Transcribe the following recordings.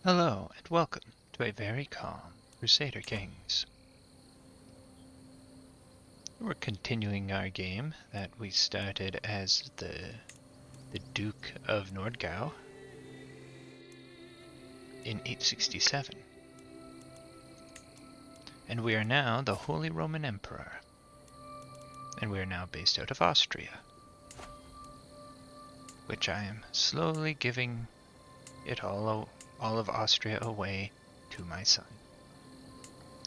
Hello, and welcome to a very calm Crusader Kings. We're continuing our game that we started as the Duke of Nordgau in 867. And we are now the Holy Roman Emperor. And we are now based out of Austria, which I am slowly giving it all of Austria away to my son.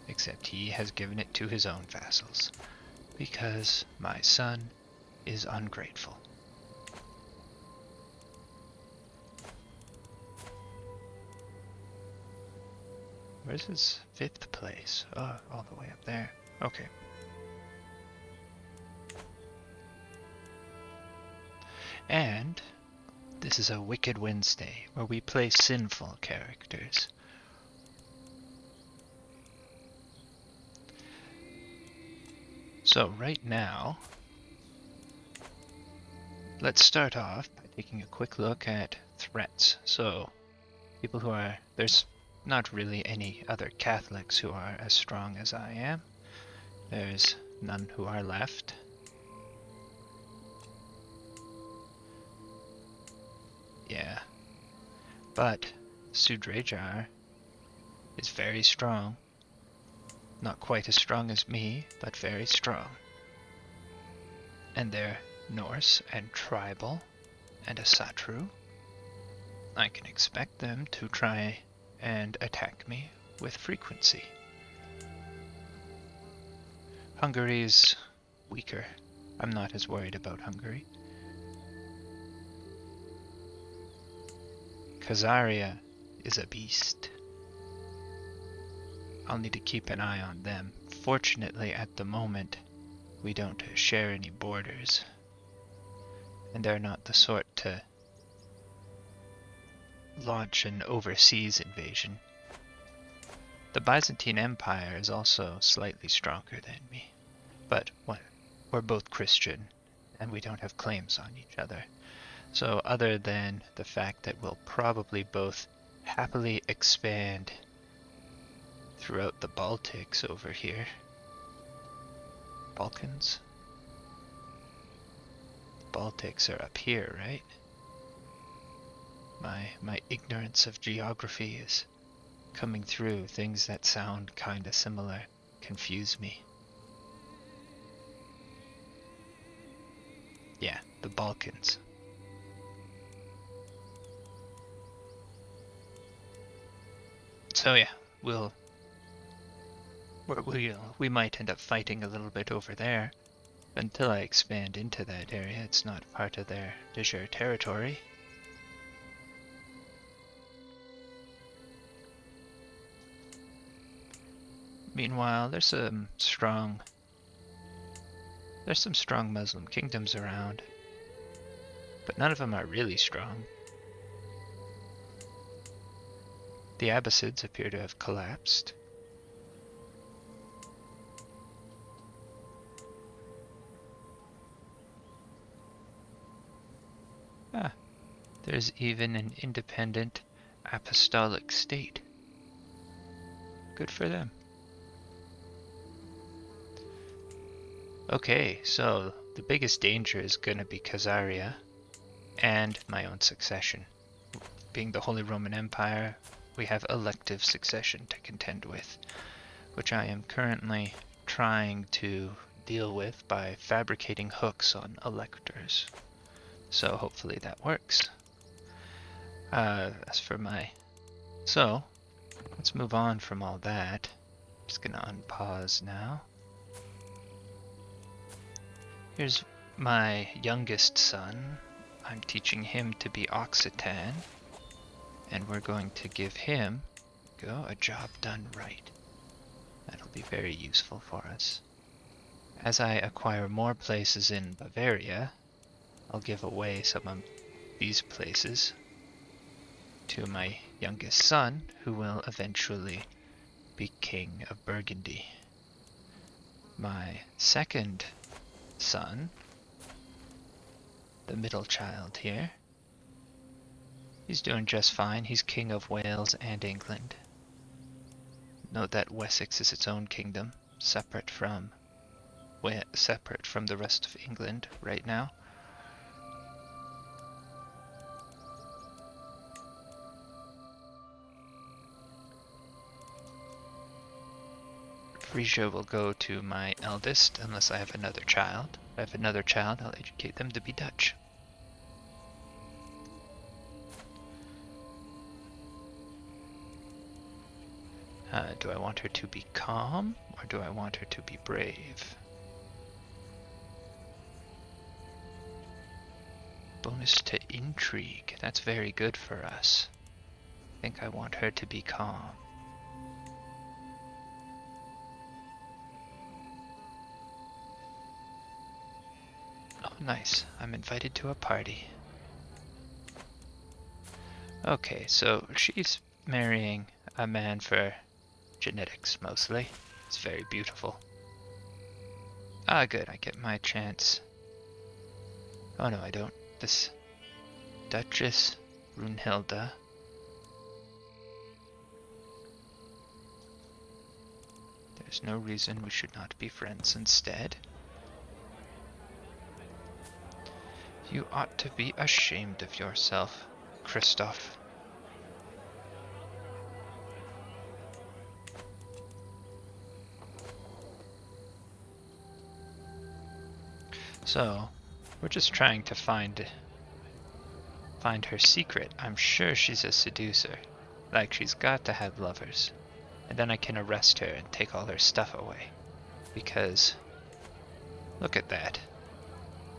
Except he has given it to his own vassals, because my son is ungrateful. Where's his 5th place? Oh, all the way up there. Okay. And this is a Wicked Wednesday, where we play sinful characters. So right now, let's start off by taking a quick look at threats. So, people who are... there's not really any other Catholics who are as strong as I am. There's none who are left. Yeah. But Sudrajar is very strong. Not quite as strong as me, but very strong. And they're Norse and tribal and a Satru. I can expect them to try and attack me with frequency. Hungary's weaker. I'm not as worried about Hungary. Khazaria is a beast. I'll need to keep an eye on them. Fortunately, at the moment, we don't share any borders. And they're not the sort to launch an overseas invasion. The Byzantine Empire is also slightly stronger than me. But we're both Christian, and we don't have claims on each other. So other than the fact that we'll probably both happily expand throughout the Baltics over here. Balkans? The Baltics are up here, right? My ignorance of geography is coming through. Things that sound kinda similar confuse me. Yeah, the Balkans. So yeah, we might end up fighting a little bit over there. Until I expand into that area, it's not part of their de jure territory. Meanwhile, there's some strong Muslim kingdoms around, but none of them are really strong. The Abbasids appear to have collapsed. There's even an independent apostolic state. Good for them. Okay, so the biggest danger is going to be Khazaria and my own succession. Being the Holy Roman Empire, we have elective succession to contend with, which I am currently trying to deal with by fabricating hooks on electors. So hopefully that works. So, let's move on from all that. I'm just gonna unpause now. Here's my youngest son. I'm teaching him to be Occitan, and we're going to give him a job done right. That'll be very useful for us. As I acquire more places in Bavaria, I'll give away some of these places to my youngest son, who will eventually be king of Burgundy. My second son, the middle child here, He's doing just fine. He's King of Wales and England. Note that Wessex is its own kingdom, separate from the rest of England right now. Frisia will go to my eldest unless I have another child. If I have another child, I'll educate them to be Dutch. Do I want her to be calm or do I want her to be brave? Bonus to intrigue. That's very good for us. I think I want her to be calm. Oh, nice. I'm invited to a party. Okay, so she's marrying a man for genetics, mostly. It's very beautiful. Ah, good. I get my chance. Oh, no, I don't. This Duchess Runhilda. There's no reason we should not be friends instead. You ought to be ashamed of yourself, Christoph. So, we're just trying to find her secret. I'm sure she's a seducer. Like, she's got to have lovers. And then I can arrest her and take all her stuff away. Because, look at that.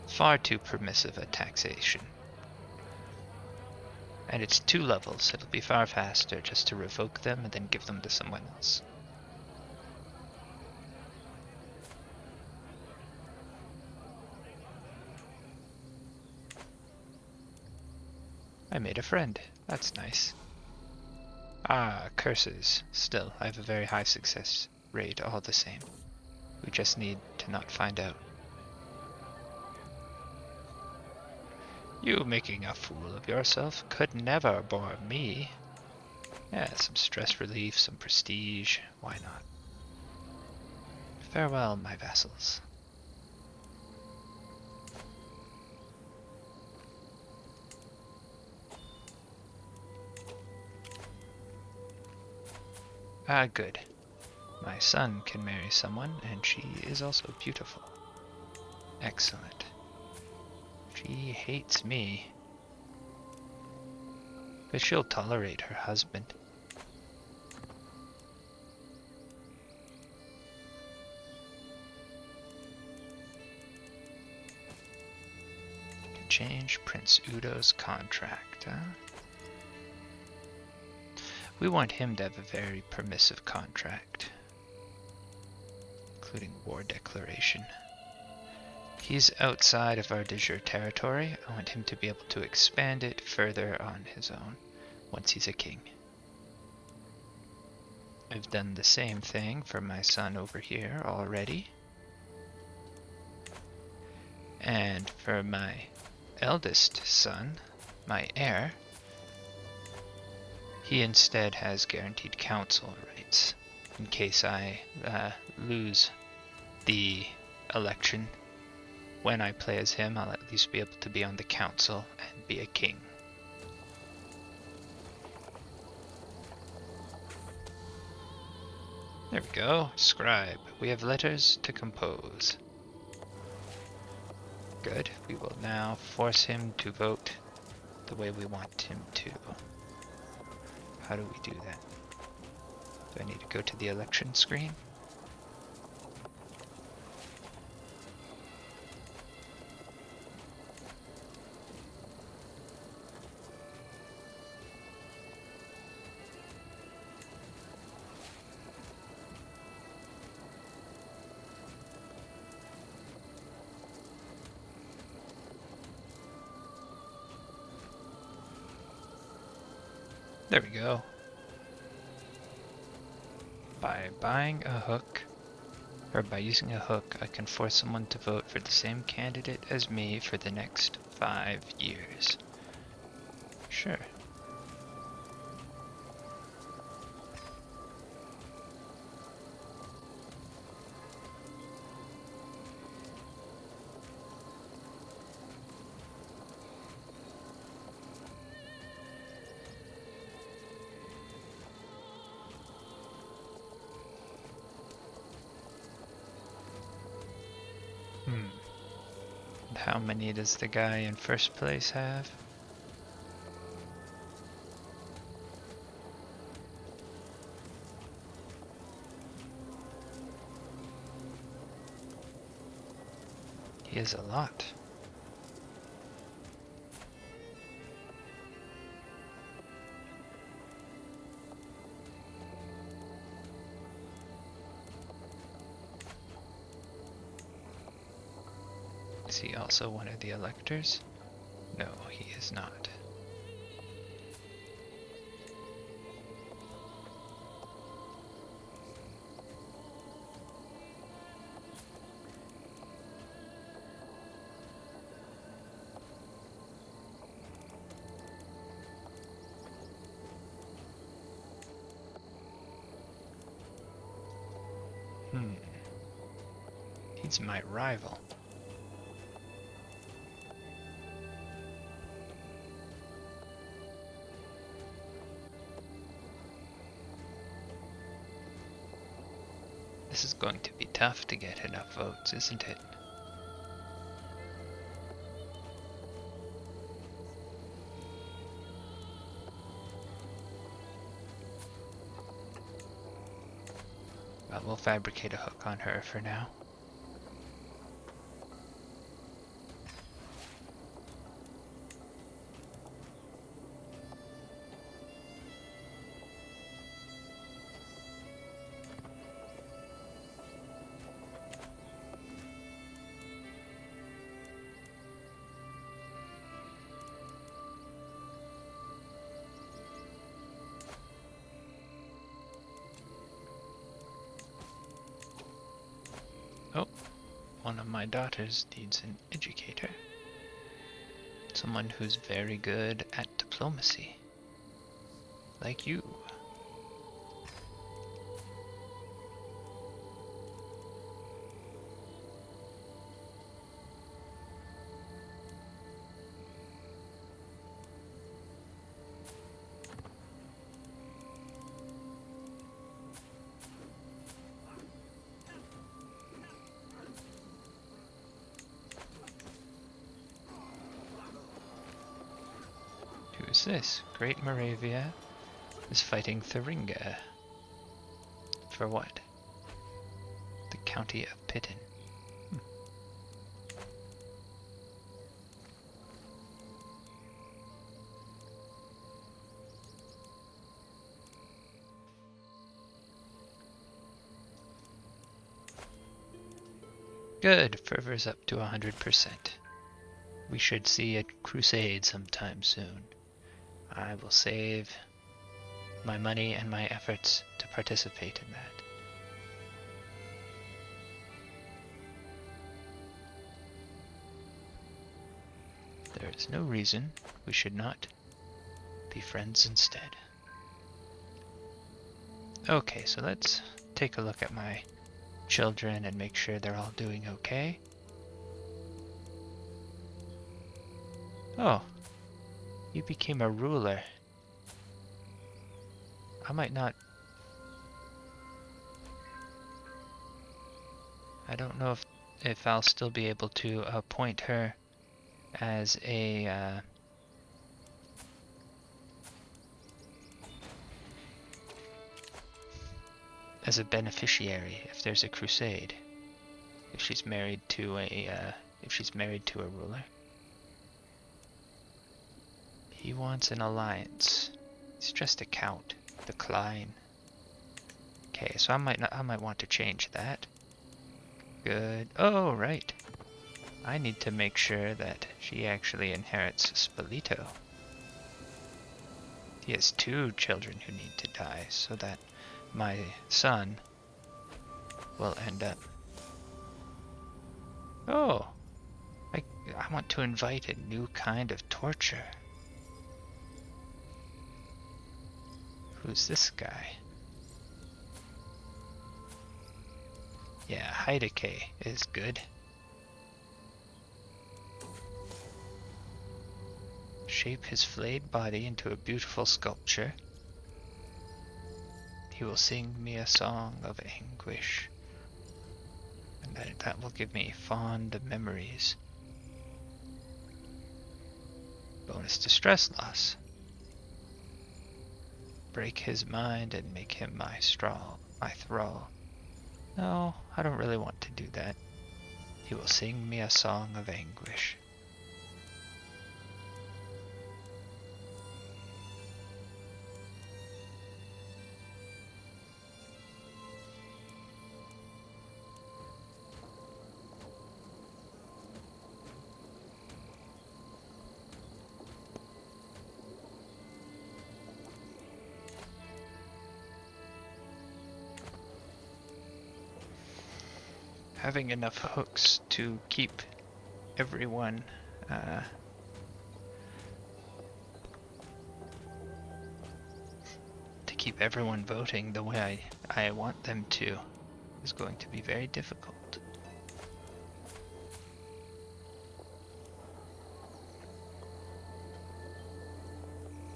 Far too permissive a taxation. And it's 2 levels. It'll be far faster just to revoke them and then give them to someone else. I made a friend. That's nice. Ah, curses. Still, I have a very high success rate all the same. We just need to not find out. You making a fool of yourself could never bore me. Yeah, some stress relief, some prestige. Why not? Farewell, my vassals. Ah, good. My son can marry someone, and she is also beautiful. Excellent. She hates me. But she'll tolerate her husband. To change Prince Udo's contract, huh? We want him to have a very permissive contract, including war declaration. He's outside of our de jure territory. I want him to be able to expand it further on his own once he's a king. I've done the same thing for my son over here already. And for my eldest son, my heir, he instead has guaranteed council rights. In case I lose the election, when I play as him, I'll at least be able to be on the council and be a king. There we go. Scribe. We have letters to compose. Good. We will now force him to vote the way we want him to. How do we do that? Do I need to go to the election screen? There we go. By buying a hook, or by using a hook, I can force someone to vote for the same candidate as me for the next 5 years. Sure, How many does the guy in first place have? He has a lot. Is he also one of the electors? No, he is not. He's my rival. This is going to be tough to get enough votes, isn't it? Well, we'll fabricate a hook on her for now. Oh, one of my daughters needs an educator. Someone who's very good at diplomacy. Like you. Who is this? Great Moravia is fighting Thuringia. For what? The county of Pitten. Good, fervor's up to 100%. We should see a crusade sometime soon. I will save my money and my efforts to participate in that. There is no reason we should not be friends instead. Okay, so let's take a look at my children and make sure they're all doing okay. Oh, you became a ruler. I might not... I don't know if I'll still be able to appoint her as a... as a beneficiary if there's a crusade. If she's married to a ruler. He wants an alliance. It's just a count. Decline. Okay, so I might want to change that. Good. Oh, right. I need to make sure that she actually inherits Spalito. He has 2 children who need to die, so that my son will end up... Oh! I want to invite a new kind of torture. Who's this guy? Yeah, Heideke is good. Shape his flayed body into a beautiful sculpture. He will sing me a song of anguish. And that will give me fond memories Bonus to stress loss. Break his mind and make him my thrall. No, I don't really want to do that. He will sing me a song of anguish. Having enough hooks to keep everyone voting the way I want them to is going to be very difficult.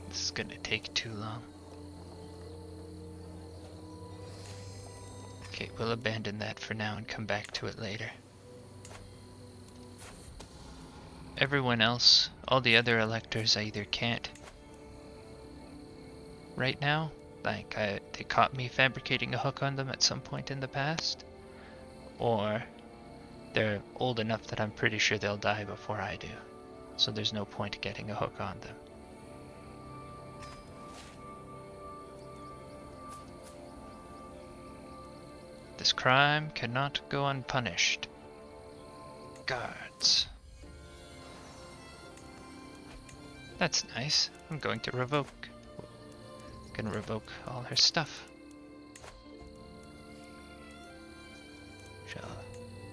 This is gonna take too long. Okay, we'll abandon that for now and come back to it later. Everyone else, all the other electors, I either can't right now, like they caught me fabricating a hook on them at some point in the past, or they're old enough that I'm pretty sure they'll die before I do, so there's no point getting a hook on them. This crime cannot go unpunished. Guards. That's nice. I'm going to revoke. Gonna revoke all her stuff. Shall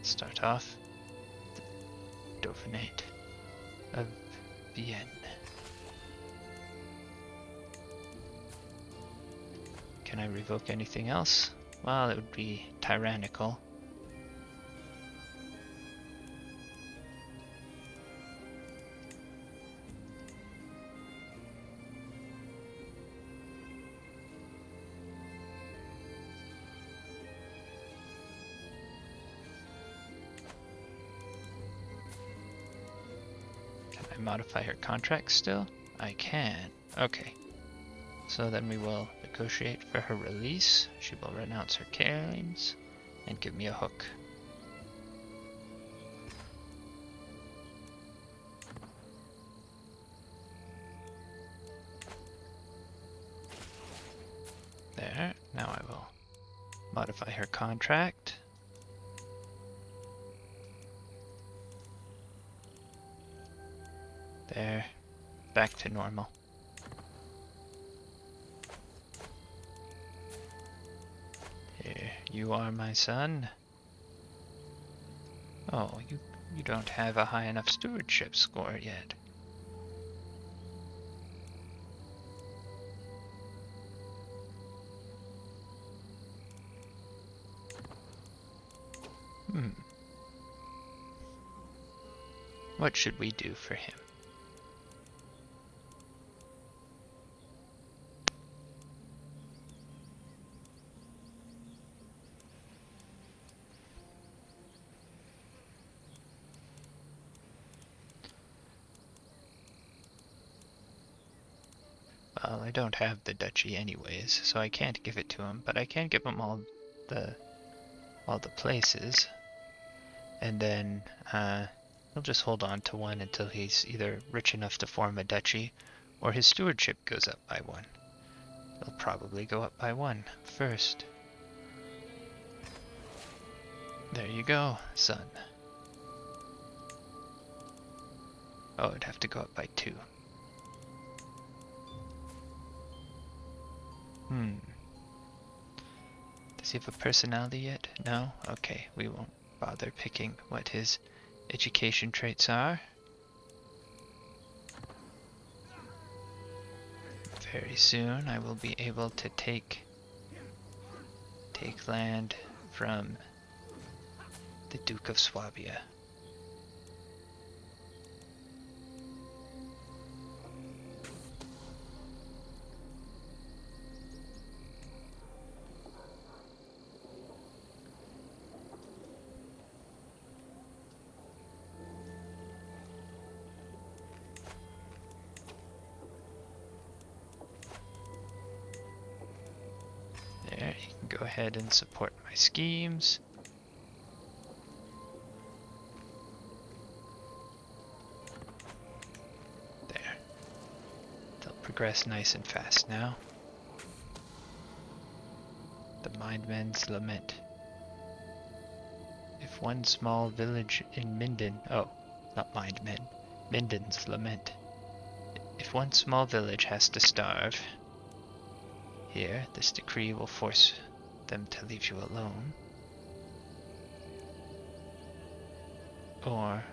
start off the Dauphinate of Vienne. Can I revoke anything else? Well, it would be tyrannical. Can I modify her contract still? I can. Okay. So then we will negotiate for her release. She will renounce her claims and give me a hook. There. Now I will modify her contract. There. Back to normal. Here, you are my son. Oh, you don't have a high enough stewardship score yet. What should we do for him? Well, I don't have the duchy anyways, so I can't give it to him, but I can give him all the places, and then he'll just hold on to one until he's either rich enough to form a duchy, or his stewardship goes up by one. It'll probably go up by one first. There you go, son. Oh, it'd have to go up by 2. Does he have a personality yet? No? Okay, we won't bother picking what his education traits are. Very soon I will be able to take land from the Duke of Swabia. Go ahead and support my schemes. There. They'll progress nice and fast now. The Mindmen's Lament. If one small village in Minden... Oh, not Mindmen. Minden's Lament. If one small village has to starve, here, this decree will force them to leave you alone. Or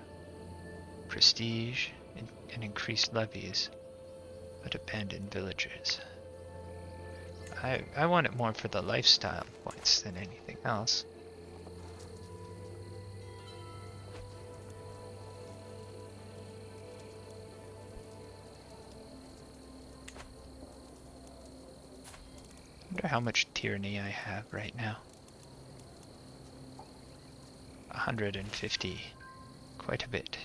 prestige and increased levies at abandoned villagers. I want it more for the lifestyle points than anything else. I wonder how much tyranny I have right now. 150. Quite a bit.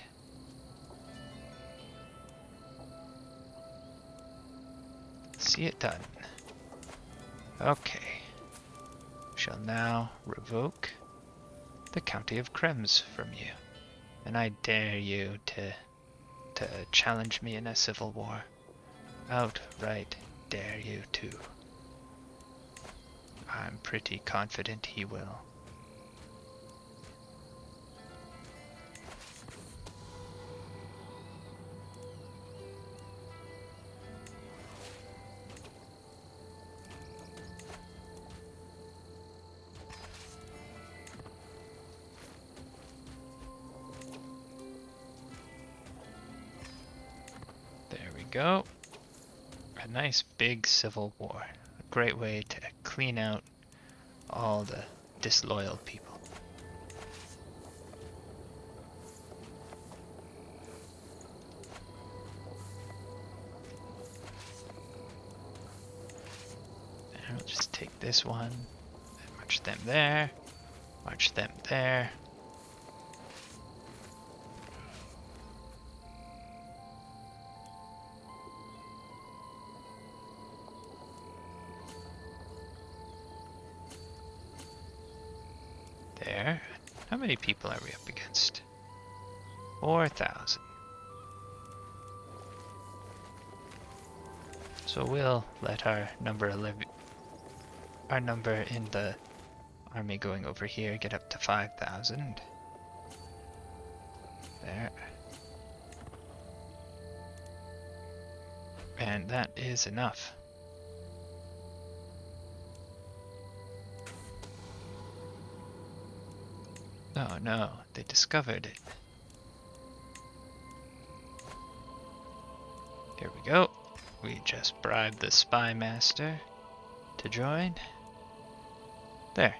See it done. Okay. Shall now revoke the County of Krems from you. And I dare you to challenge me in a civil war. Outright dare you to. I'm pretty confident he will. There we go. A nice big civil war. A great way to clean out all the disloyal people. And we'll just take this one and march them there, march them there. There. How many people are we up against? 4,000. So we'll let our number in the army going over here get up to 5,000. There. And that is enough. Oh no, they discovered it. Here we go. We just bribed the spy master to join. There.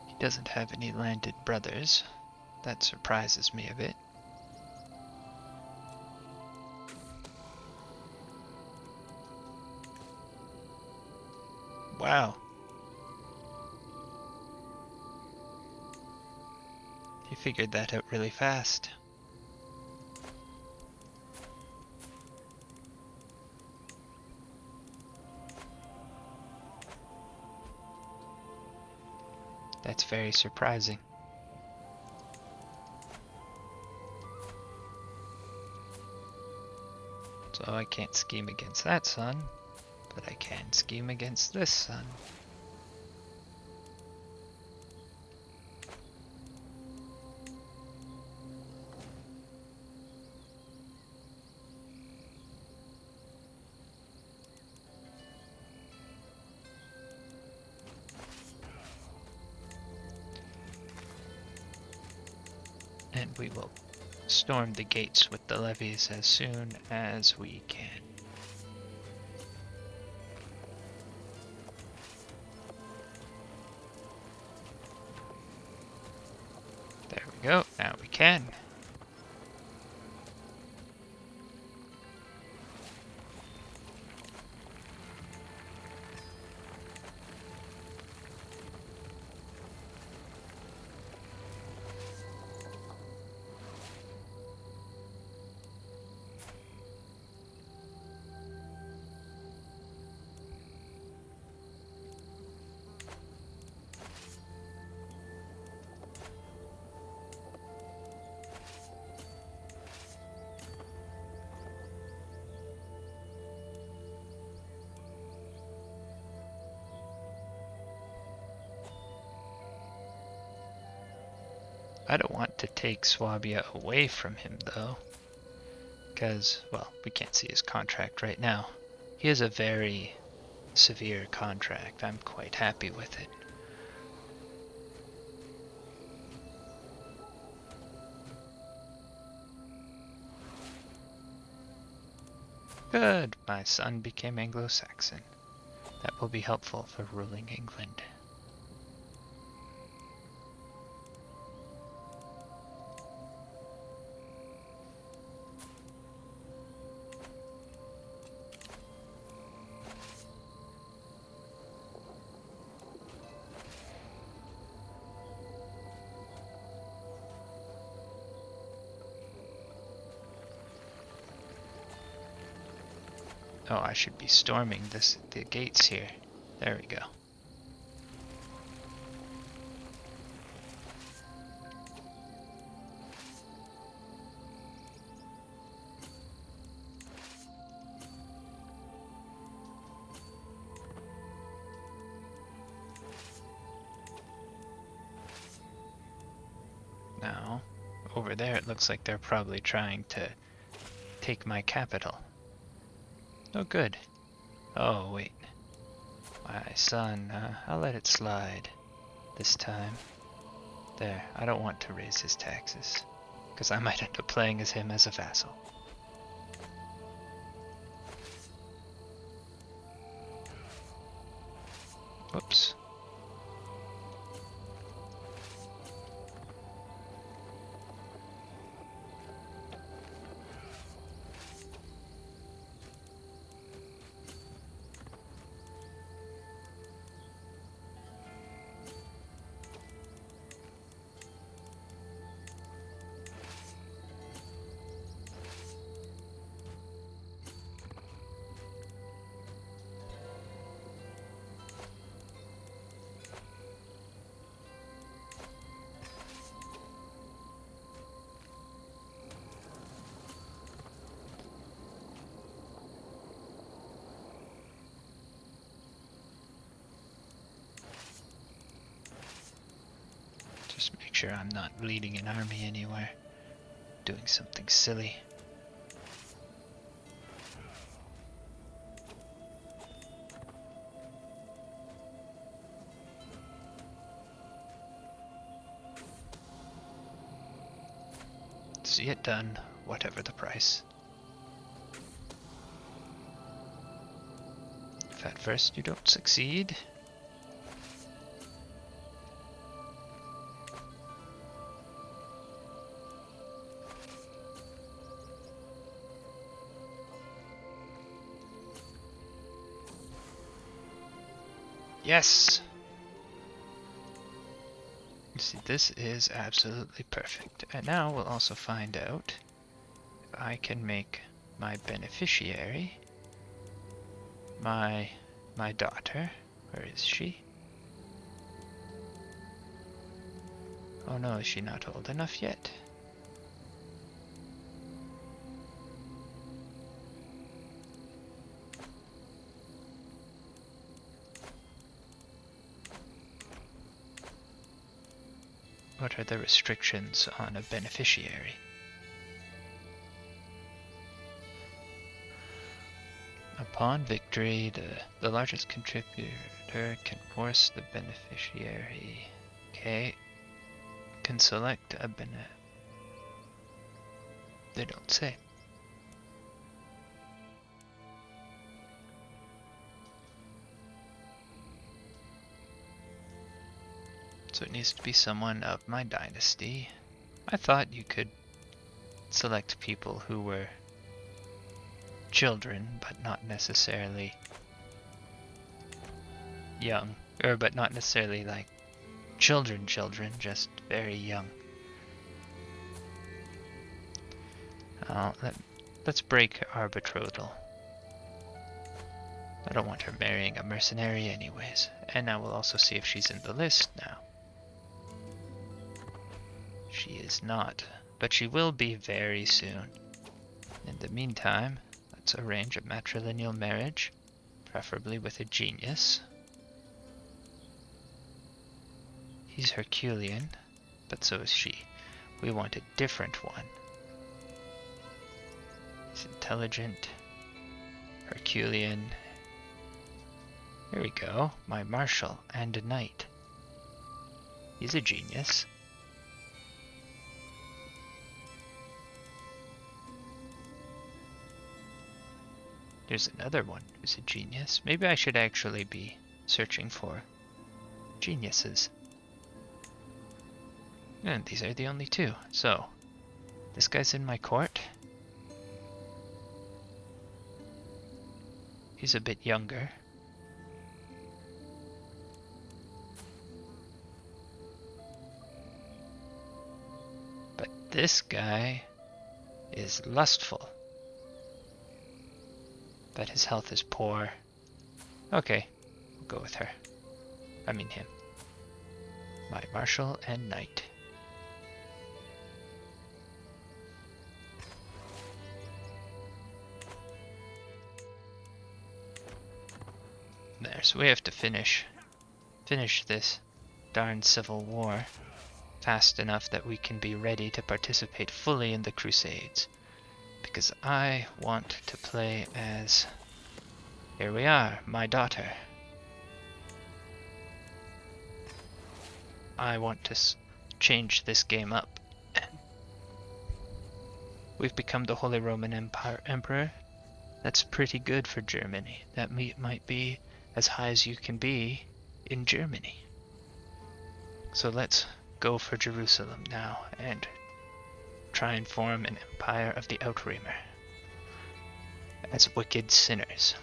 He doesn't have any landed brothers. That surprises me a bit. Wow. He figured that out really fast. That's very surprising. So I can't scheme against that son, but I can scheme against this son. And we will storm the gates with the levies as soon as we can. There we go, now we can. I don't want to take Swabia away from him, though. Because, well, we can't see his contract right now. He has a very severe contract. I'm quite happy with it. Good, my son became Anglo-Saxon. That will be helpful for ruling England. Oh, I should be storming the gates here. There we go. Now, over there it looks like they're probably trying to take my capital. Oh, good. Oh, wait. My son, I'll let it slide this time. There, I don't want to raise his taxes, because I might end up playing as him as a vassal. Whoops. Just make sure I'm not leading an army anywhere, doing something silly. See it done, whatever the price. If at first you don't succeed, yes! You see, this is absolutely perfect. And now we'll also find out if I can make my beneficiary my daughter. Where is she? Oh no, is she not old enough yet? What are the restrictions on a beneficiary? Upon victory, the largest contributor can force the beneficiary. Okay. Can select a They don't say. So it needs to be someone of my dynasty. I thought you could select people who were children, but not necessarily young. But not necessarily like children, just very young. Let's break our betrothal. I don't want her marrying a mercenary anyways. And now we'll also see if she's in the list now. She is not, but she will be very soon. In the meantime, let's arrange a matrilineal marriage, preferably with a genius. He's Herculean, but so is she. We want a different one. He's intelligent, Herculean. Here we go. My marshal and a knight. He's a genius. There's another one who's a genius. Maybe I should actually be searching for geniuses. And these are the only two. So, this guy's in my court. He's a bit younger. But this guy is lustful. But his health is poor. Okay, we'll go with her. I mean him. My marshal and knight. There, so we have to finish this darn civil war fast enough that we can be ready to participate fully in the Crusades. Because I want to play as... Here we are, my daughter. I want to change this game up. We've become the Holy Roman Emperor. That's pretty good for Germany. That might be as high as you can be in Germany. So let's go for Jerusalem now and try and form an empire of the Outremer as wicked sinners.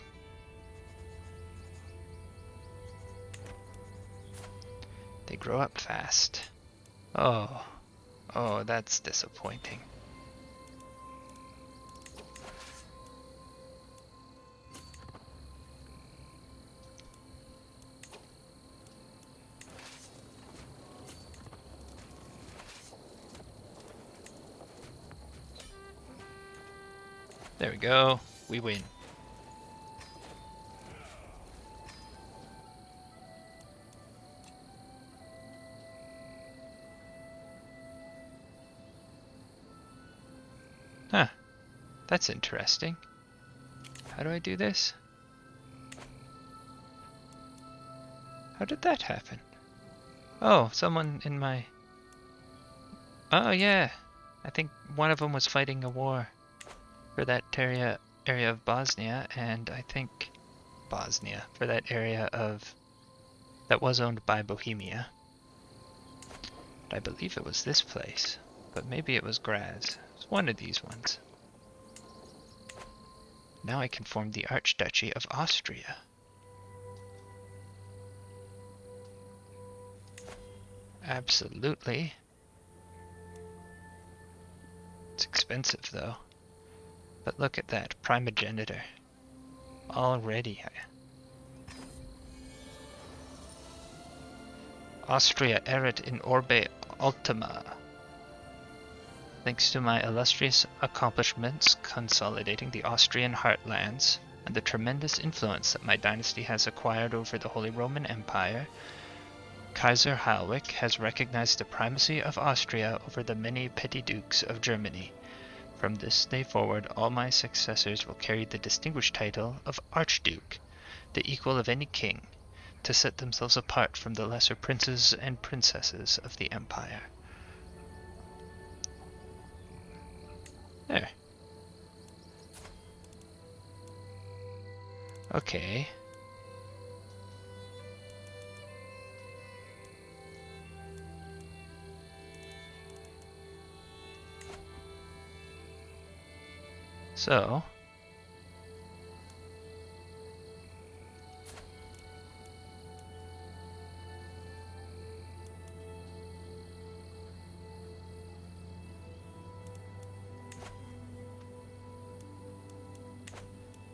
They grow up fast. Oh, that's disappointing. There we go. We win. Huh. That's interesting. How do I do this? How did that happen? Oh, someone in my... Oh, yeah. I think one of them was fighting a war for that area of Bosnia, and I think Bosnia, for that area of... that was owned by Bohemia. But I believe it was this place. But maybe it was Graz. It's one of these ones. Now I can form the Archduchy of Austria. Absolutely. It's expensive though. But look at that, primogenitor. Already. Austria erit in orbe ultima. Thanks to my illustrious accomplishments consolidating the Austrian heartlands and the tremendous influence that my dynasty has acquired over the Holy Roman Empire, Kaiser Heinrich has recognized the primacy of Austria over the many petty dukes of Germany. From this day forward, all my successors will carry the distinguished title of Archduke, the equal of any king, to set themselves apart from the lesser princes and princesses of the empire. There. Okay. So,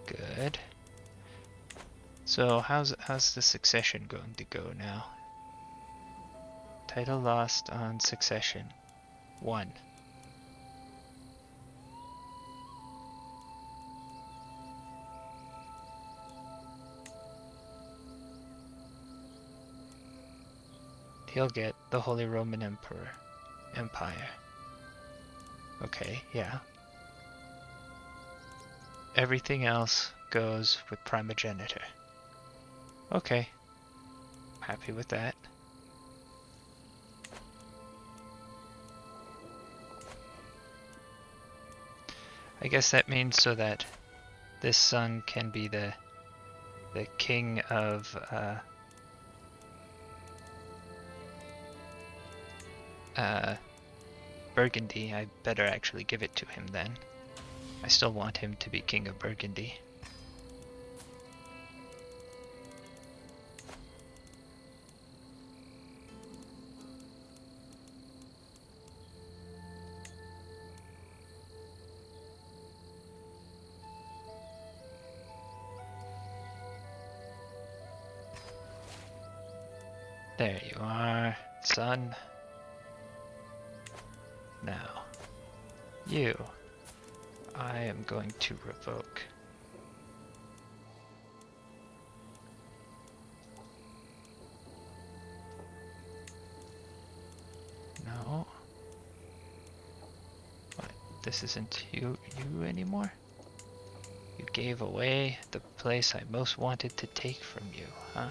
good. So how's the succession going to go now? Title lost on succession. 1. He'll get the Holy Roman Empire. Okay, yeah. Everything else goes with primogenitor. Okay, happy with that. I guess that means so that this son can be the king of Burgundy. I better actually give it to him then. I still want him to be king of Burgundy. There you are, son. Now, you, I am going to revoke. No. What? This isn't you anymore? You gave away the place I most wanted to take from you, huh?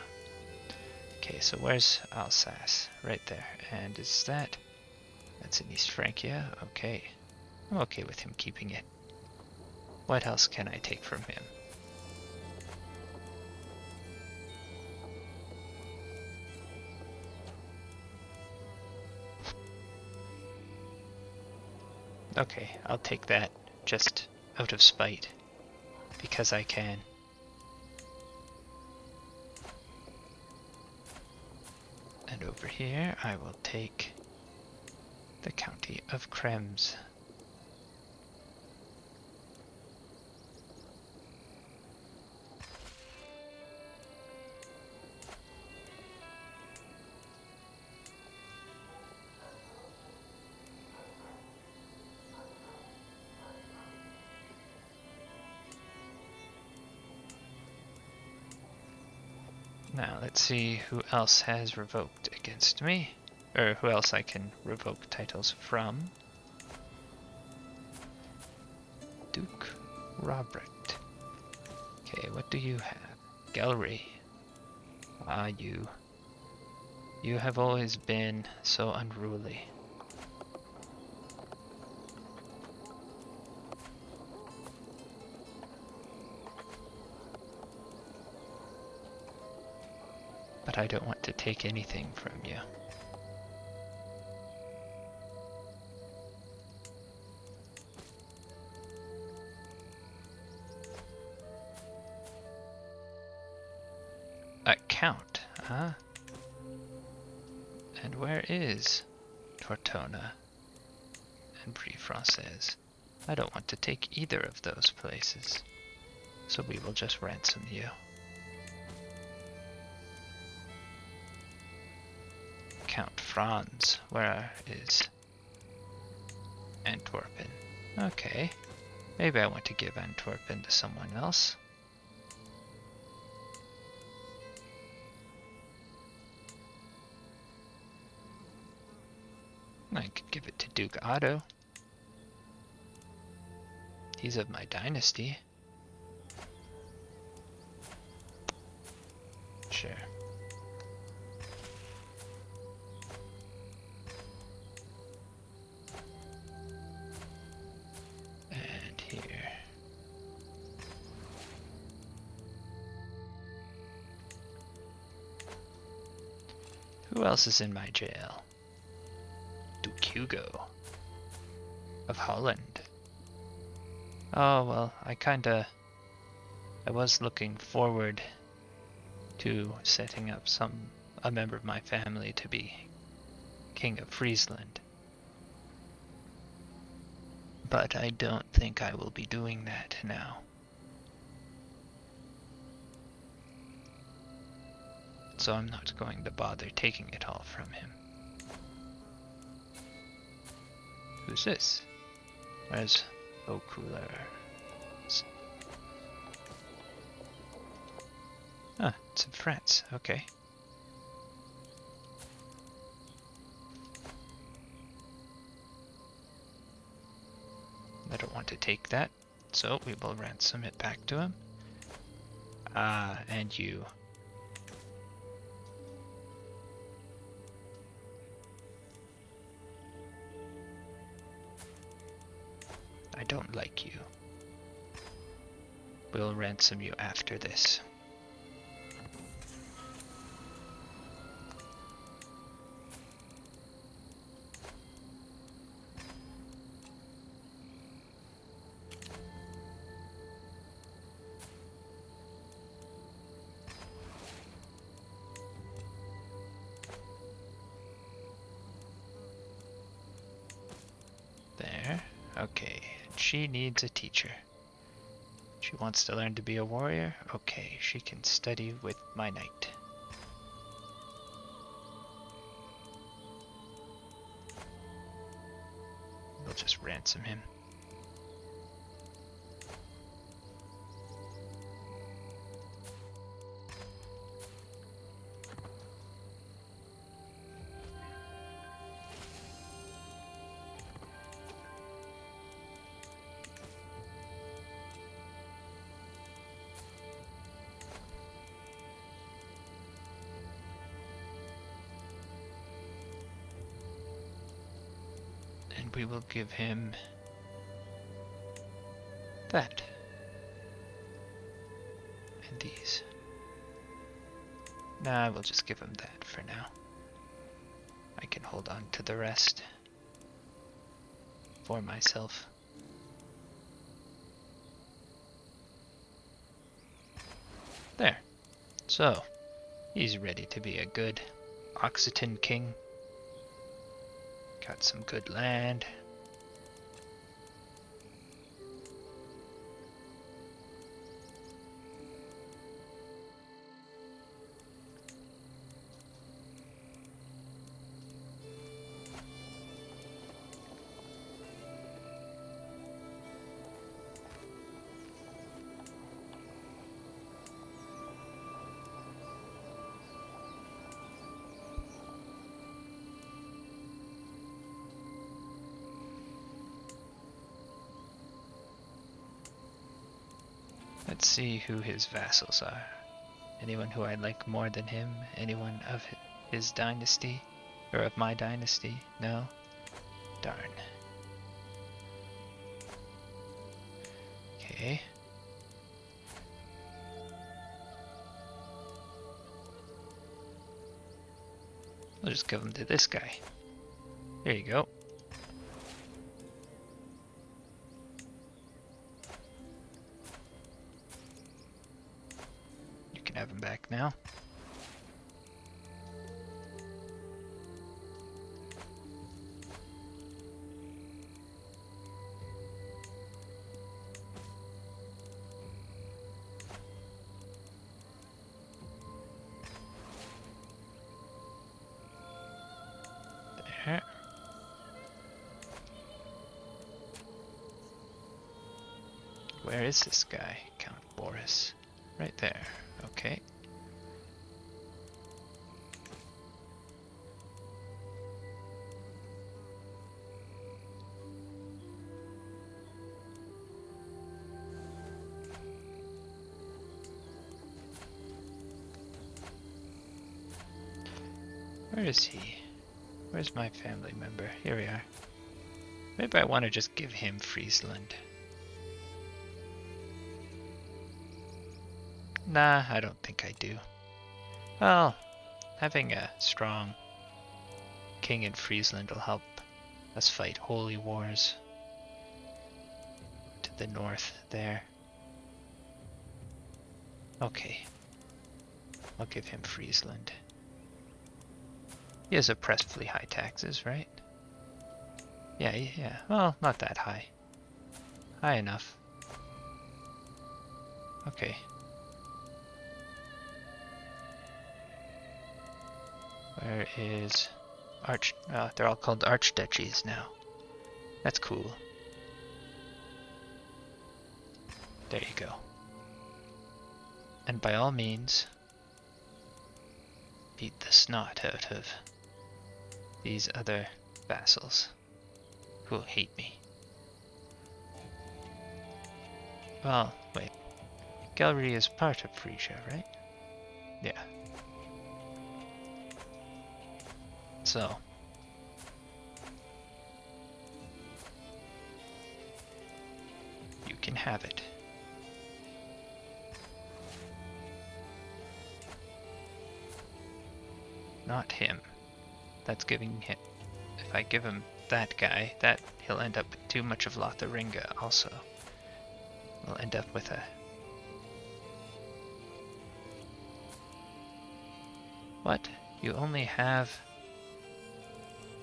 Okay, so where's Alsace? Right there. And is that... That's in East Francia? Okay. I'm okay with him keeping it. What else can I take from him? Okay, I'll take that just out of spite. Because I can. And over here I will take the county of Krems. Now let's see who else has revoked against me, or who else I can revoke titles from. Duke Robert. Okay, what do you have? Gallery. Ah, you. You have always been so unruly. But I don't want to take anything from you. A count, huh? And where is Tortona and Brie-Française? I don't want to take either of those places. So we will just ransom you. Count Franz, where is Antwerpen? Okay, maybe I want to give Antwerpen to someone else. I could give it to Duke Otto. He's of my dynasty. Sure. And here. Who else is in my jail? Duke Hugo of Holland. Oh, well, I was looking forward to setting up a member of my family to be King of Friesland. But I don't think I will be doing that now. So I'm not going to bother taking it all from him. Who's this? Where's Okular? Ah, it's in France. Okay. I don't want to take that, so we will ransom it back to him. And you. I don't like you. We'll ransom you after this. There. Okay. She needs a teacher. She wants to learn to be a warrior? Okay, she can study with my knight. We'll just ransom him. And we will give him that. And these. Nah, we'll just give him that for now. I can hold on to the rest for myself. There. So, he's ready to be a good Occitan king. Got some good land. Let's see who his vassals are. Anyone who I like more than him? Anyone of his dynasty? Or of my dynasty? No? Darn. Okay. We'll just give them to this guy. There you go. Have him back now. There. Where is this guy? Count Boris. Right there. Okay. Where is he? Where's my family member? Here we are. Maybe I want to just give him Friesland. Nah, I don't think I do. Well, having a strong king in Friesland will help us fight holy wars to the north there. Okay. I'll give him Friesland. He has oppressively high taxes, right? Yeah. Well, not that high. High enough. Okay. Where is they're all called archduchies now. That's cool. There you go. And by all means, beat the snot out of these other vassals who hate me. Well, wait. Gallery is part of Frisia, right? Yeah. So. You can have it. Not him. That's giving him... If I give him that guy, that he'll end up with too much of Lotharinga also. We'll end up with a... What? You only have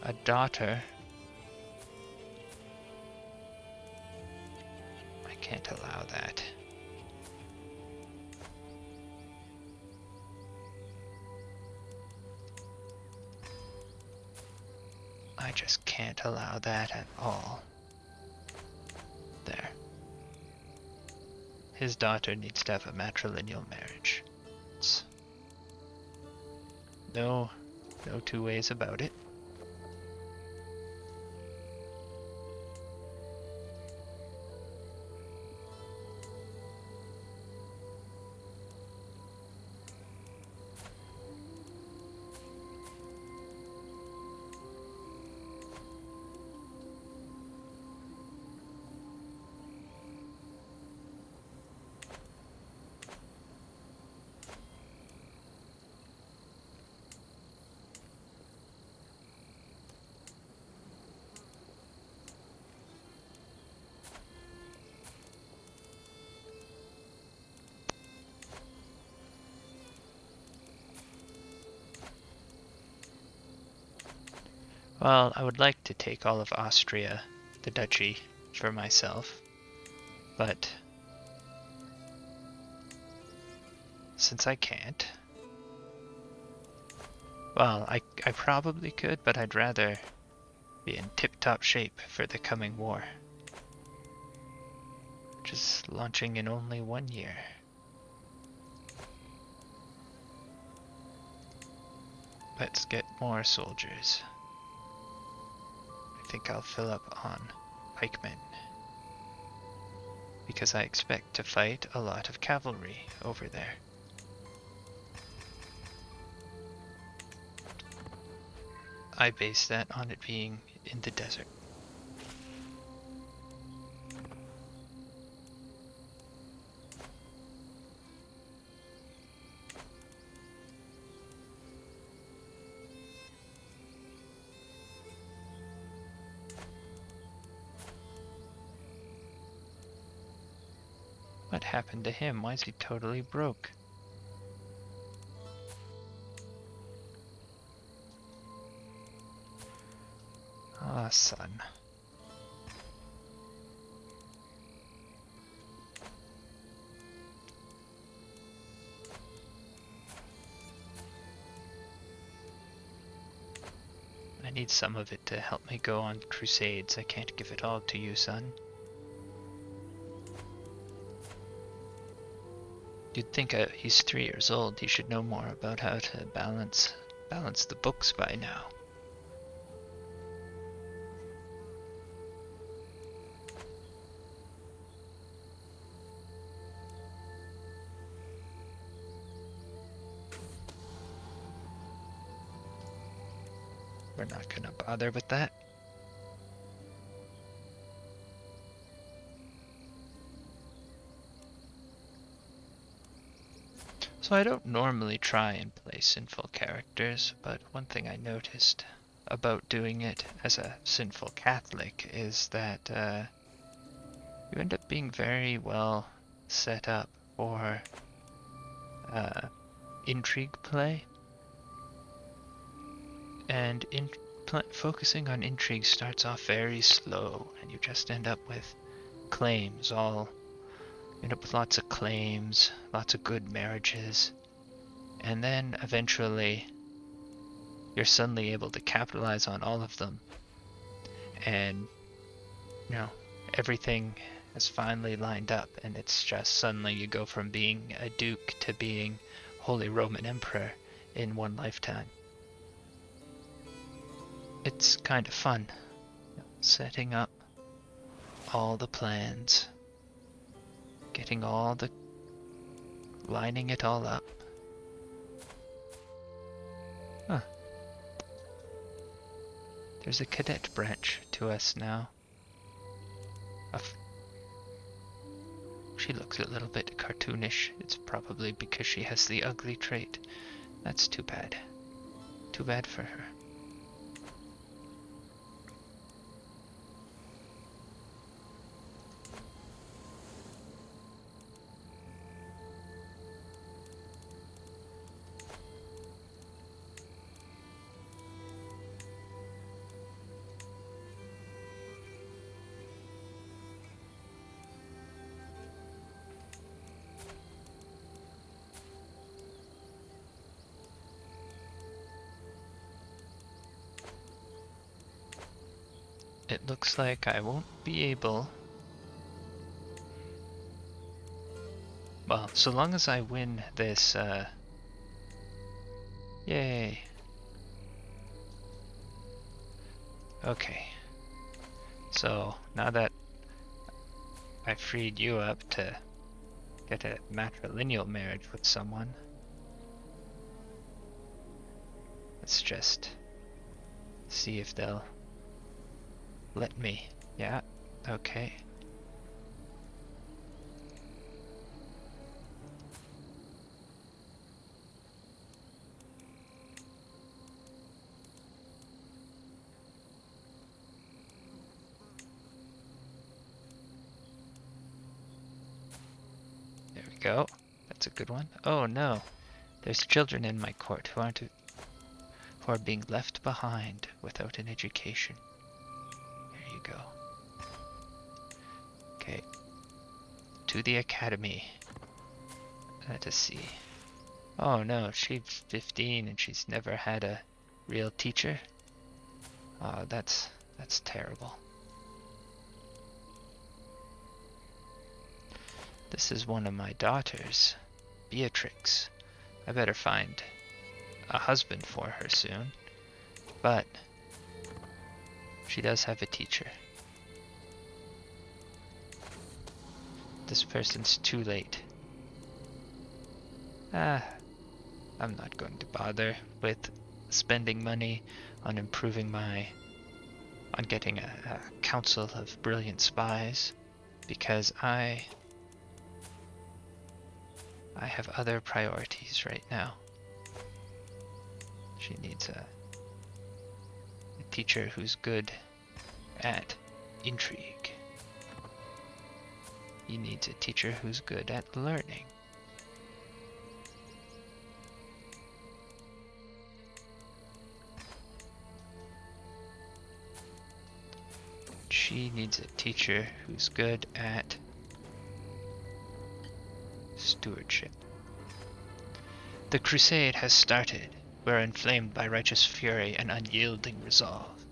a daughter? I can't allow that. I just can't allow that at all. There. His daughter needs to have a matrilineal marriage. It's no two ways about it. Well, I would like to take all of Austria, the duchy, for myself, but since I can't, well, I probably could, but I'd rather be in tip-top shape for the coming war, which is launching in only 1 year. Let's get more soldiers. I think I'll fill up on pikemen, because I expect to fight a lot of cavalry over there. I base that on it being in the desert. What happened to him? Why is he totally broke? Ah, son. I need some of it to help me go on crusades. I can't give it all to you, son. You'd think he's 3 years old. He should know more about how to balance the books by now. We're not gonna bother with that. So I don't normally try and play sinful characters, but one thing I noticed about doing it as a sinful Catholic is that you end up being very well set up for intrigue play. And focusing on intrigue starts off very slow, and you just end up with claims. You end up with lots of claims, lots of good marriages, and then eventually you're suddenly able to capitalize on all of them, and everything has finally lined up, and it's just suddenly you go from being a duke to being Holy Roman Emperor in one lifetime. It's kind of fun, setting up all the plans. Getting all the... lining it all up. Huh. There's a cadet branch to us now. She looks a little bit cartoonish. It's probably because she has the ugly trait. That's too bad. Too bad for her. It looks like I won't be able... Well, so long as I win this, Yay! Okay. So, now that I freed you up to get a matrilineal marriage with someone, let's just see if they'll let me. Yeah, okay. There we go. That's a good one. Oh no, there's children in my court who are being left behind without an education. There you go. Okay. To the academy. Let us see. Oh no, she's 15 and she's never had a real teacher. Oh, that's terrible. This is one of my daughters, Beatrix. I better find a husband for her soon. But she does have a teacher. This person's too late. I'm not going to bother with spending money on on getting a council of brilliant spies, because I have other priorities right now. She needs a teacher who's good at intrigue. He needs a teacher who's good at learning. She needs a teacher who's good at stewardship. The crusade has started. We're inflamed by righteous fury and unyielding resolve.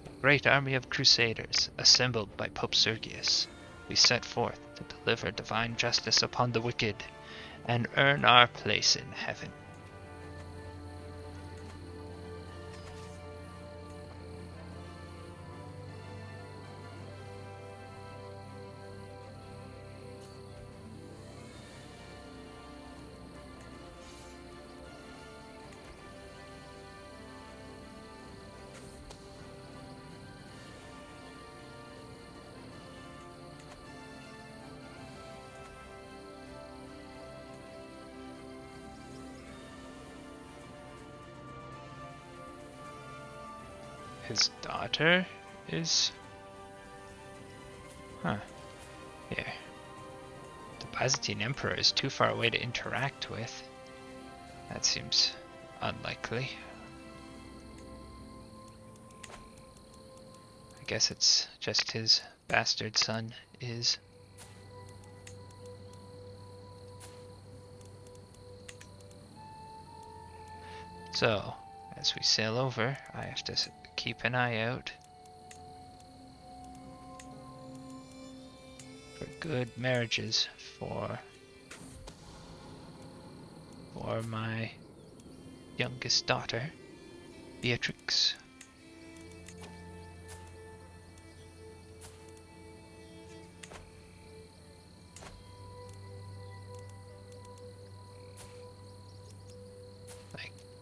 A great army of crusaders, assembled by Pope Sergius, we set forth to deliver divine justice upon the wicked and earn our place in heaven. His daughter is... Huh. Here. The Byzantine Emperor is too far away to interact with. That seems unlikely. I guess it's just his bastard son is... So, as we sail over, I have to keep an eye out for good marriages for my youngest daughter, Beatrix.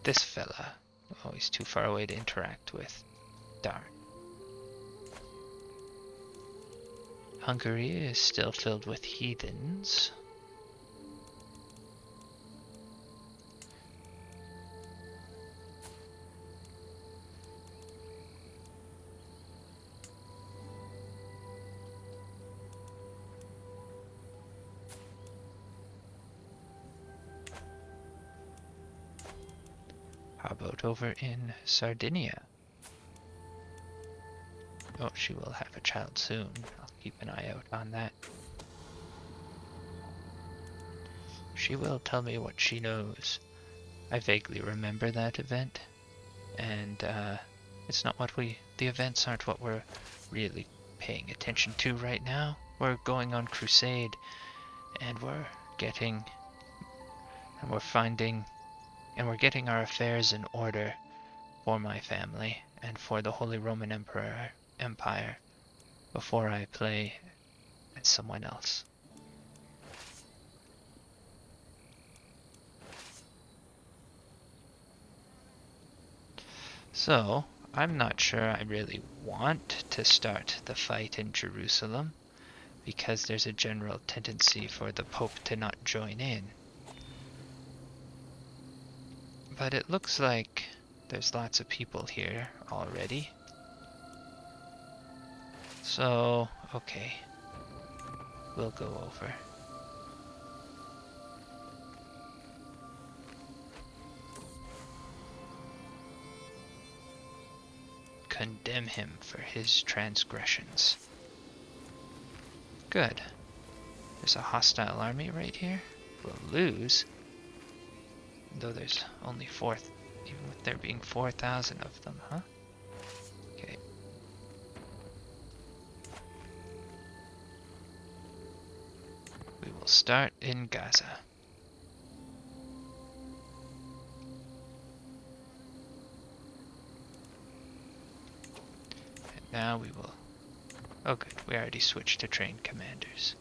this fella. Oh, he's too far away to interact with. Darn. Hungary is still filled with heathens. How about over in Sardinia? Oh, she will have a child soon. I'll keep an eye out on that. She will tell me what she knows. I vaguely remember that event, and it's not what the events aren't what we're really paying attention to right now. We're going on crusade, and we're getting our affairs in order for my family and for the Holy Roman Empire before I play as someone else. So, I'm not sure I really want to start the fight in Jerusalem, because there's a general tendency for the Pope to not join in. But it looks like there's lots of people here already. So, okay. We'll go over. Condemn him for his transgressions. Good. There's a hostile army right here. We'll lose. Though there's only even with there being 4,000 of them, huh? Okay. We will start in Gaza. And now we will... Oh good, we already switched to trained commanders.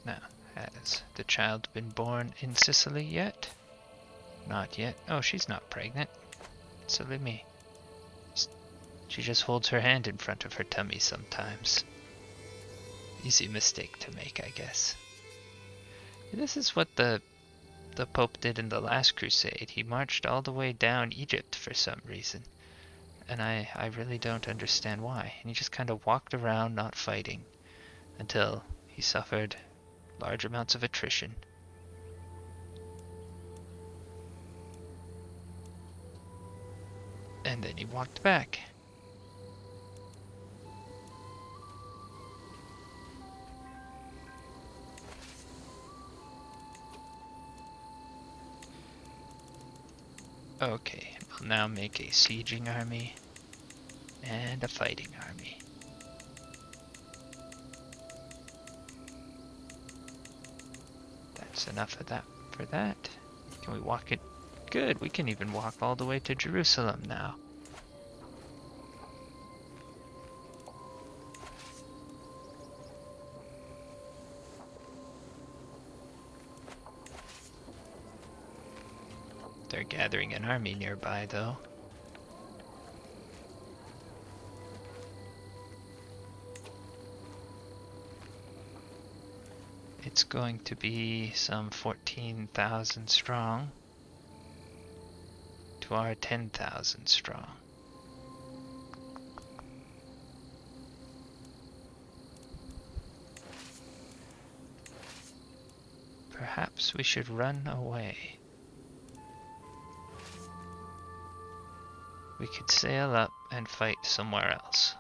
Now, has the child been born in Sicily yet? Not yet. Oh, she's not pregnant. Silly me. She just holds her hand in front of her tummy sometimes. Easy mistake to make, I guess. This is what the Pope did in the last crusade. He marched all the way down Egypt for some reason. And I really don't understand why. And he just kind of walked around not fighting until he suffered large amounts of attrition. And then he walked back. Okay, we'll now make a sieging army and a fighting army. That's enough of that for that. Can we walk it? Good, we can even walk all the way to Jerusalem now. They're gathering an army nearby, though. It's going to be some 14,000 strong to our 10,000 strong. Perhaps we should run away. We could sail up and fight somewhere else.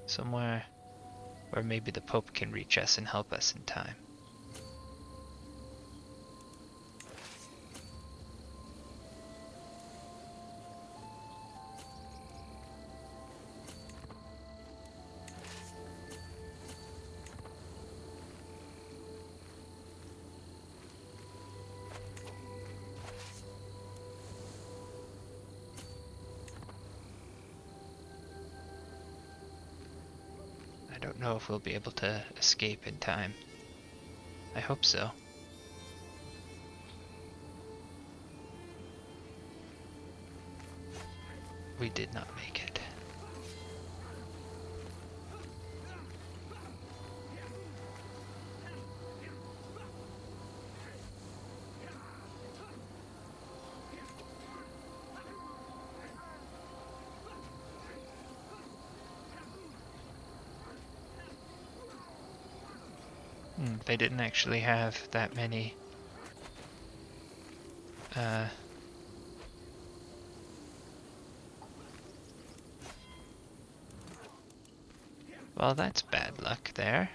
Somewhere where maybe the Pope can reach us and help us in time. don't know if we'll be able to escape in time. I hope so. We did not make it. They didn't actually have that many well, that's bad luck there.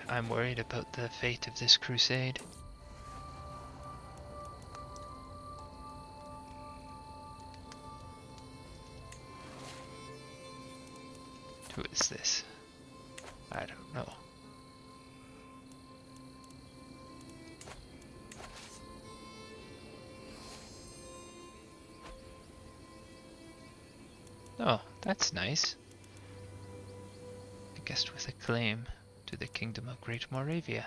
I'm worried about the fate of this crusade. Who is this? I don't know. Oh, that's nice. A guest with a claim to the kingdom of Great Moravia.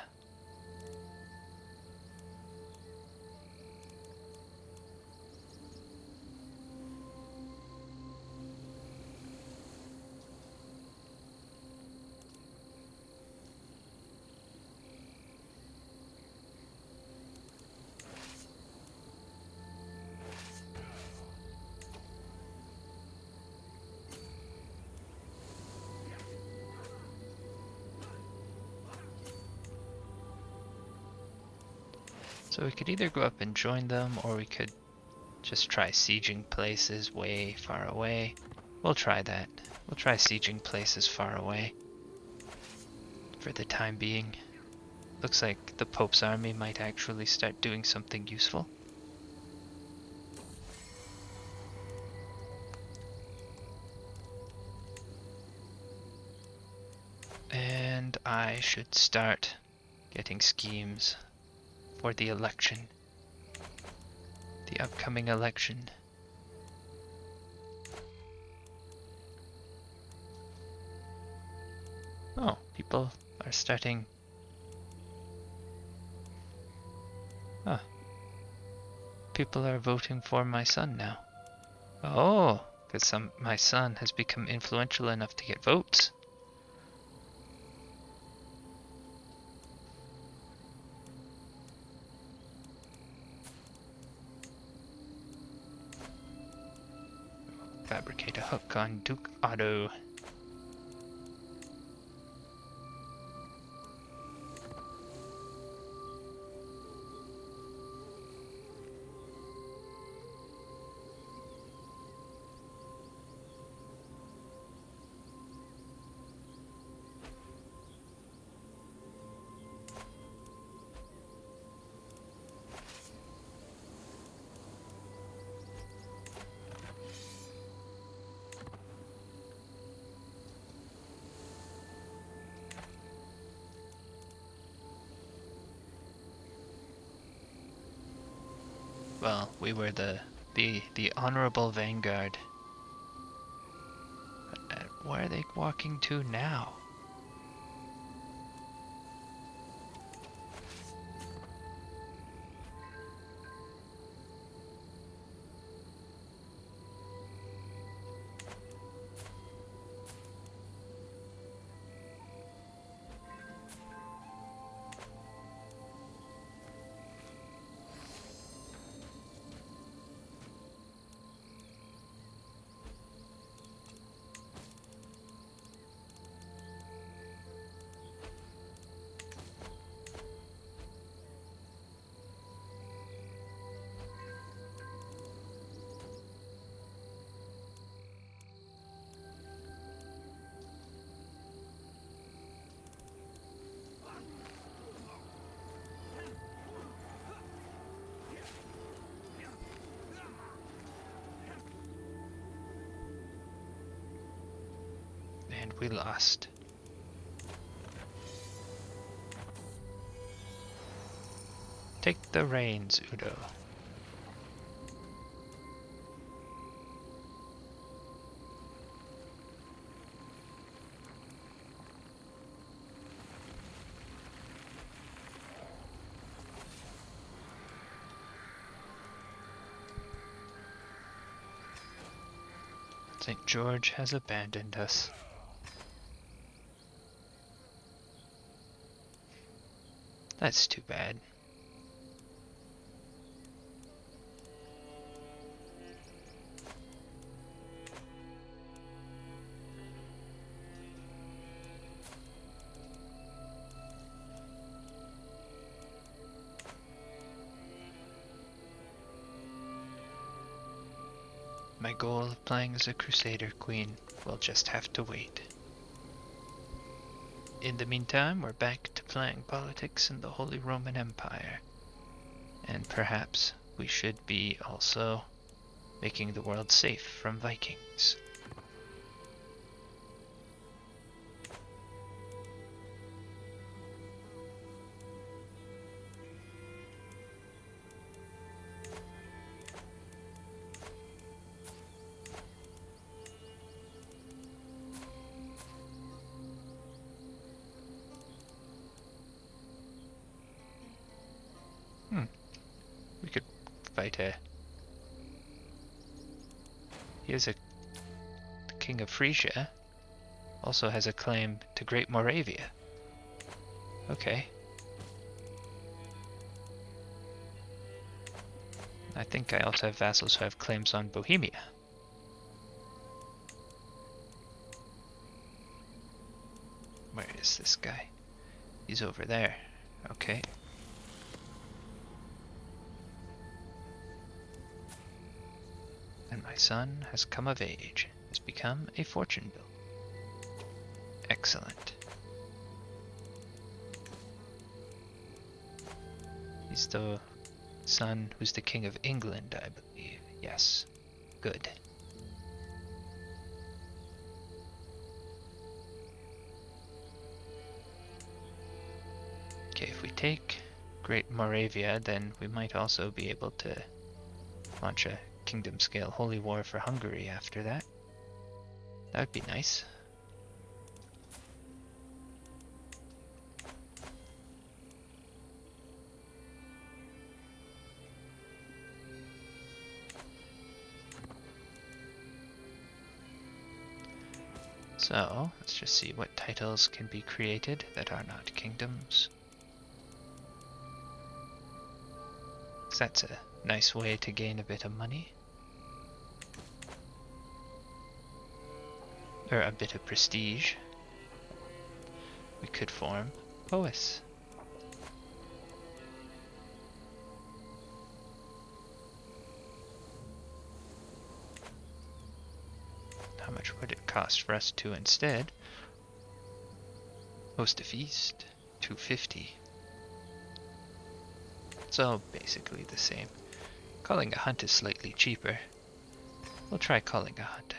So we could either go up and join them, or we could just try sieging places way far away. We'll try that. We'll try sieging places far away for the time being. Looks like the Pope's army might actually start doing something useful. And I should start getting schemes for the election. The upcoming election. Oh, people are starting. Ah, people are voting for my son now. Oh, because my son has become influential enough to get votes. Fabricate a hook on Duke Otto. Well, we were the honorable vanguard. Where are they walking to now? And we lost. Take the reins, Udo. St. George has abandoned us. That's too bad. My goal of playing as a Crusader Queen will just have to wait. In the meantime, we're back to playing politics in the Holy Roman Empire. And perhaps we should be also making the world safe from Vikings. We could fight a... He is the king of Frisia. Also has a claim to Great Moravia. Okay. I think I also have vassals who have claims on Bohemia. Where is this guy? He's over there. Okay. And my son has come of age, has become a fortune builder. Excellent. He's the son who's the king of England, I believe. Yes. Good. Okay, if we take Great Moravia, then we might also be able to launch a kingdom scale holy war for Hungary after that. That would be nice. So, let's just see what titles can be created that are not kingdoms. So that's a nice way to gain a bit of money. Or a bit of prestige. We could form Pois. How much would it cost for us to instead host a feast? 250. So basically the same. Calling a hunt is slightly cheaper. We'll try calling a hunt.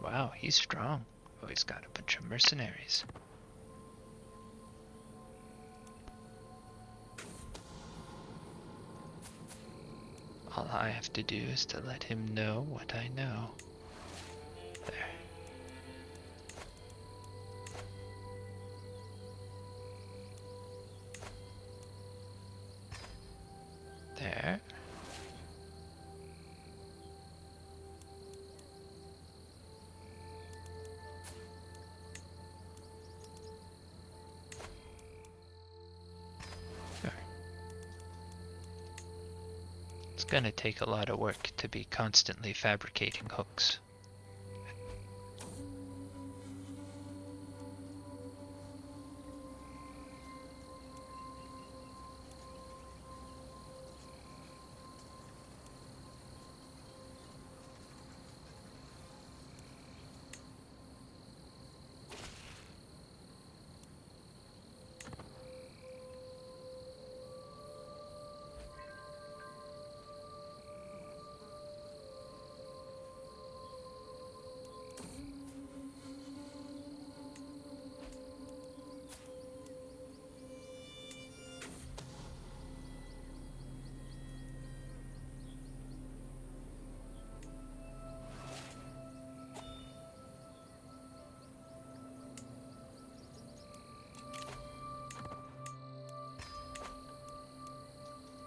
Wow, he's strong. Oh, he's got a bunch of mercenaries. All I have to do is to let him know what I know. There. There. It's gonna take a lot of work to be constantly fabricating hooks.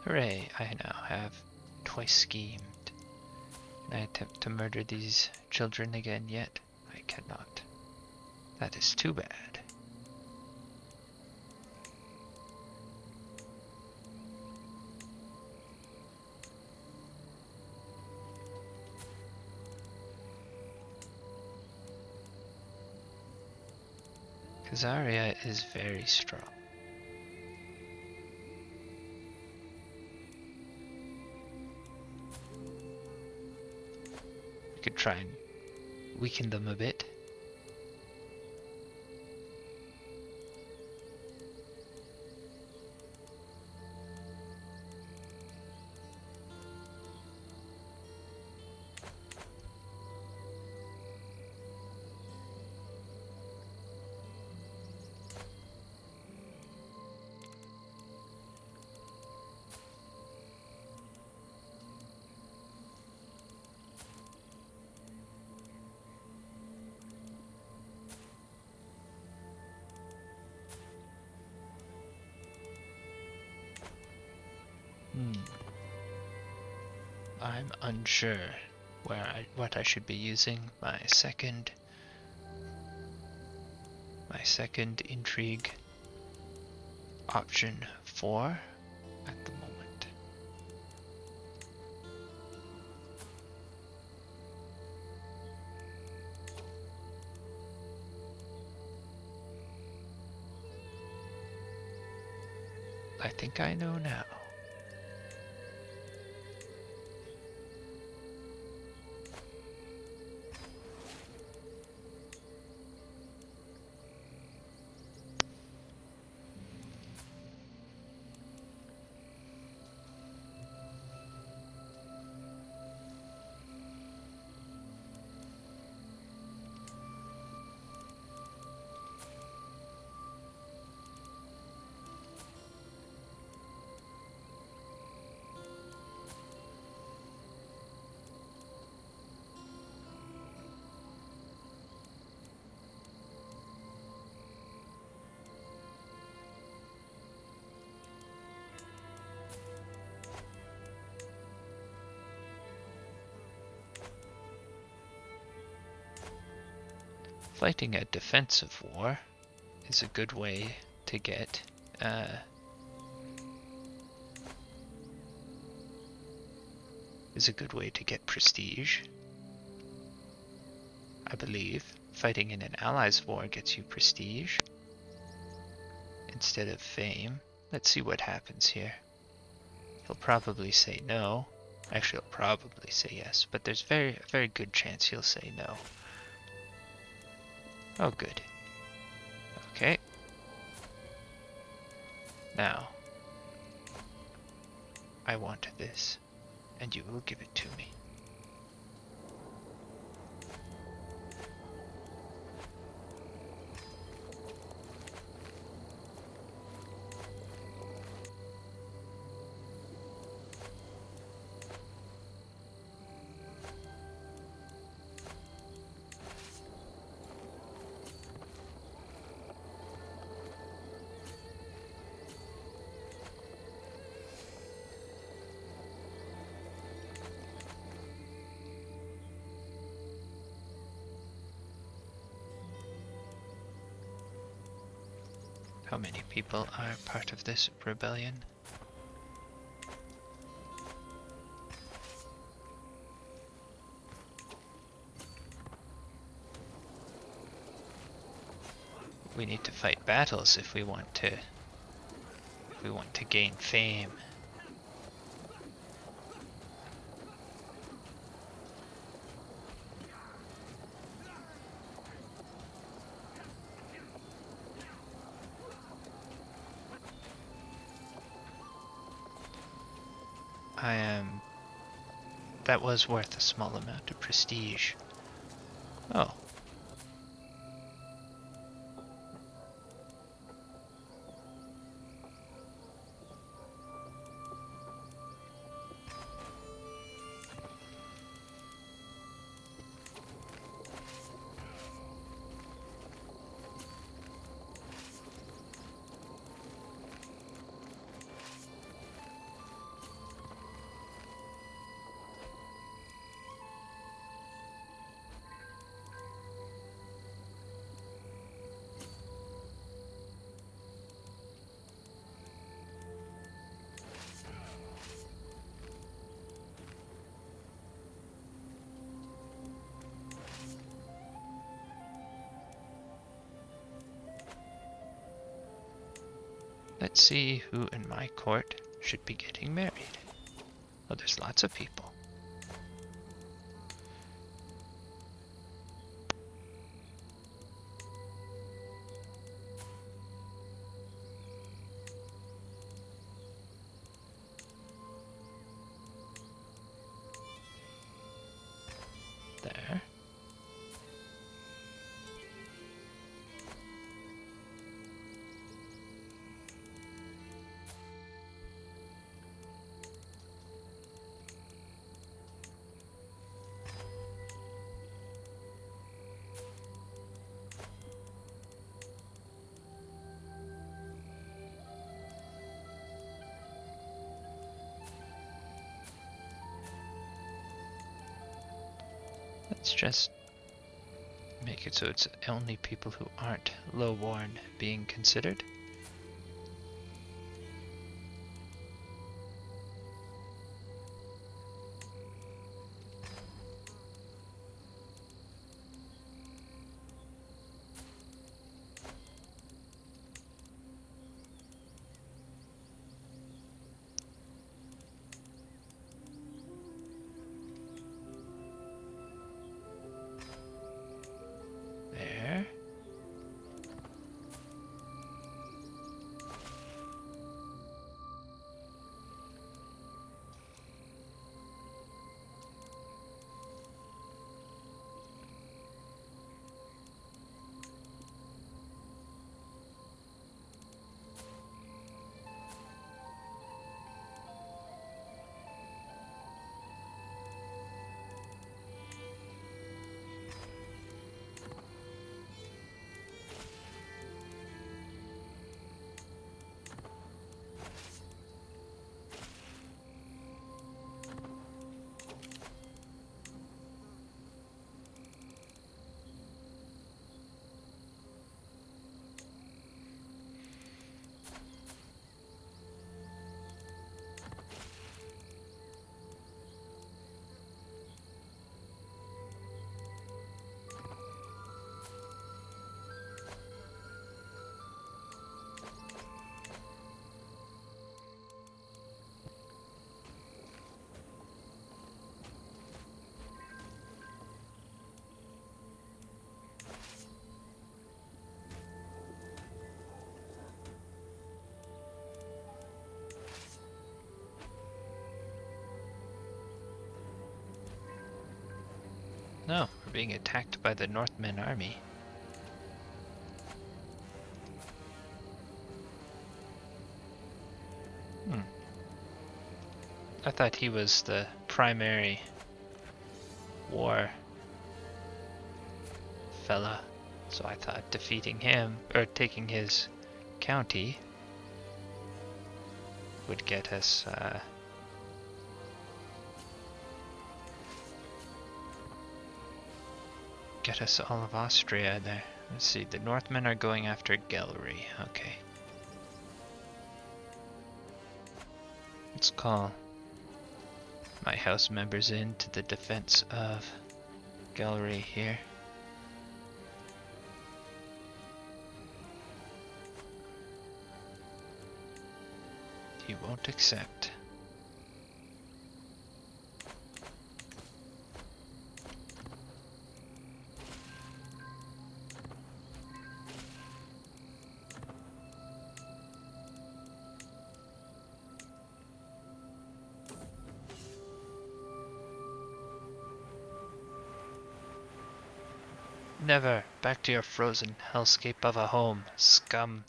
Hooray, I now have twice schemed. Can I attempt to murder these children again yet? I cannot. That is too bad. Khazaria is very strong. We could try and weaken them a bit. I'm unsure what I should be using my second intrigue option for at the moment. I think I know now. Fighting a defensive war is a good way to get prestige. I believe fighting in an allies war gets you prestige instead of fame. Let's see what happens here. He'll probably say no. Actually, he'll probably say yes, but there's a very good chance he'll say no. Oh, good. Okay. Now, I want this, and you will give it to me. How many people are part of this rebellion? We need to fight battles if we want to gain fame. That was worth a small amount of prestige. Oh. Let's see who in my court should be getting married. Oh, there's lots of people. There. Let's just make it so it's only people who aren't lowborn being considered. There. No, we're being attacked by the Northmen army. I thought he was the primary war fella, so I thought defeating him, or taking his county, would get us, all of Austria there. Let's see, the Northmen are going after Gellery, okay. Let's call my house members in to the defense of Gellery here. He won't accept. Never! Back to your frozen hellscape of a home, scum!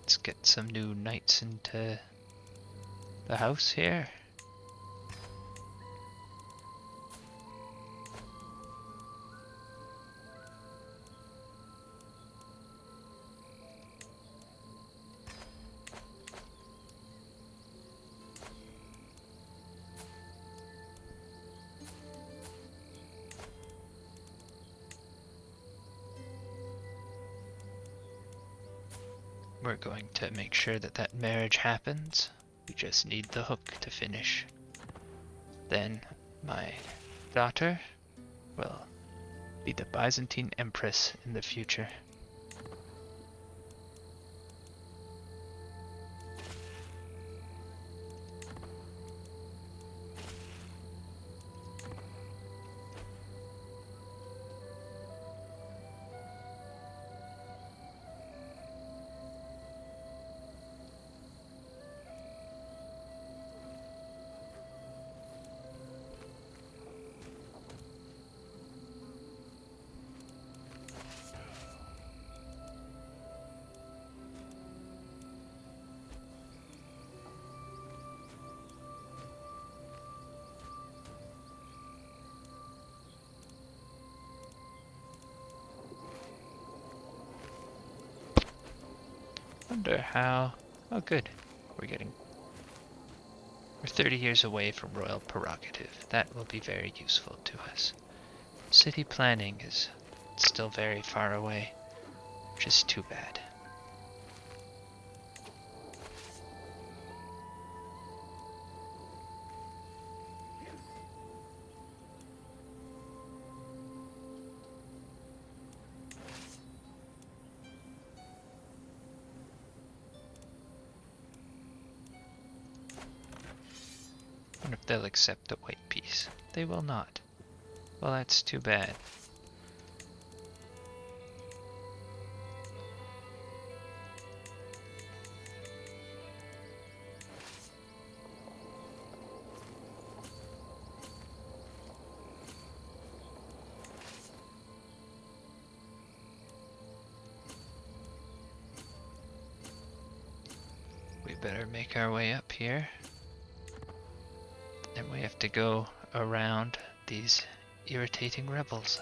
Let's get some new knights into the house here. We're going to make sure that that marriage happens. We just need the hook to finish. Then my daughter will be the Byzantine Empress in the future. Wonder how... Oh good, we're 30 years away from royal prerogative. That will be very useful to us. City planning is still very far away, which is too bad. I wonder if they'll accept the white piece. They will not. Well, that's too bad. We better make our way up here. Then we have to go around these irritating rebels.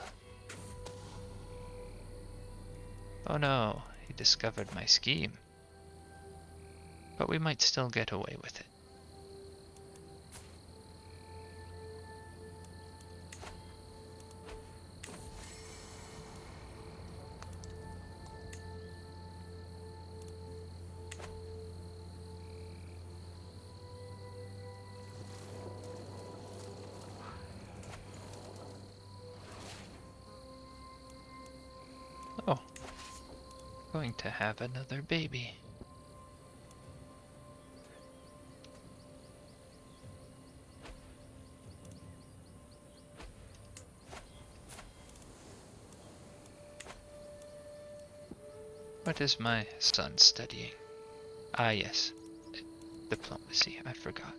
Oh no, he discovered my scheme. But we might still get away with it. Oh, going to have another baby. What is my son studying? Ah yes, diplomacy, I forgot.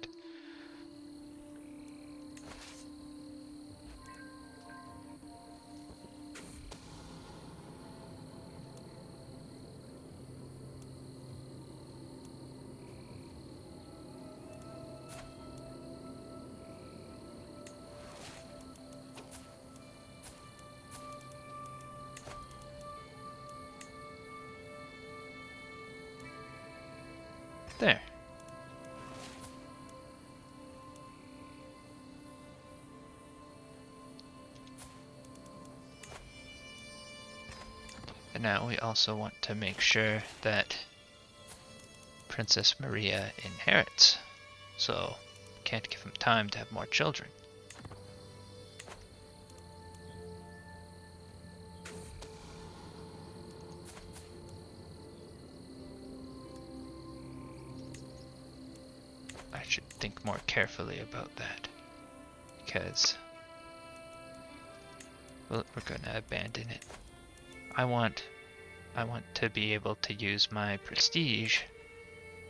There. And now we also want to make sure that Princess Maria inherits. So, can't give him time to have more children. I should think more carefully about that, because we're gonna abandon it. I want to be able to use my prestige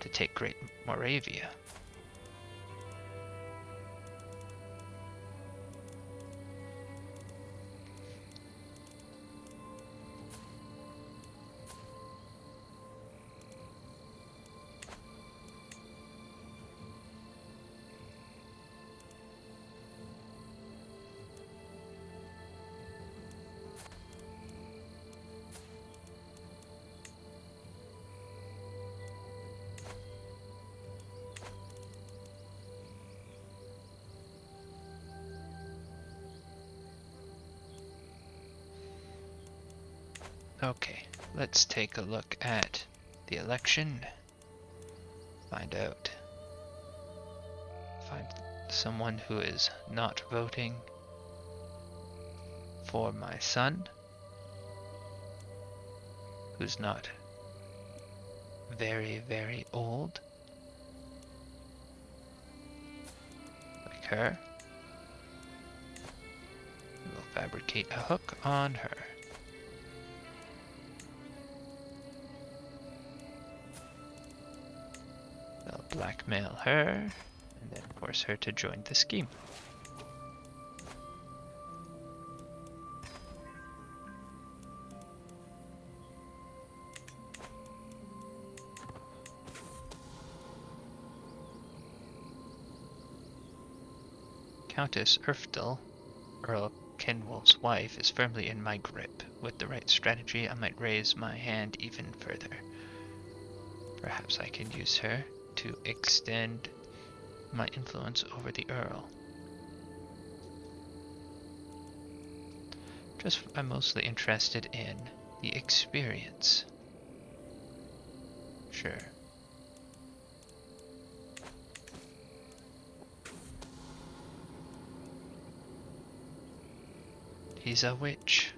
to take Great Moravia. Okay, let's take a look at the election. Find someone who is not voting for my son, who's not very, very old, like her. We'll fabricate a hook on her. They'll blackmail her, and then force her to join the scheme. Countess Erfdal, Earl Kenwolf's wife, is firmly in my grip. With the right strategy, I might raise my hand even further. Perhaps I can use her to extend my influence over the Earl. I'm mostly interested in the experience. Sure. He's a witch.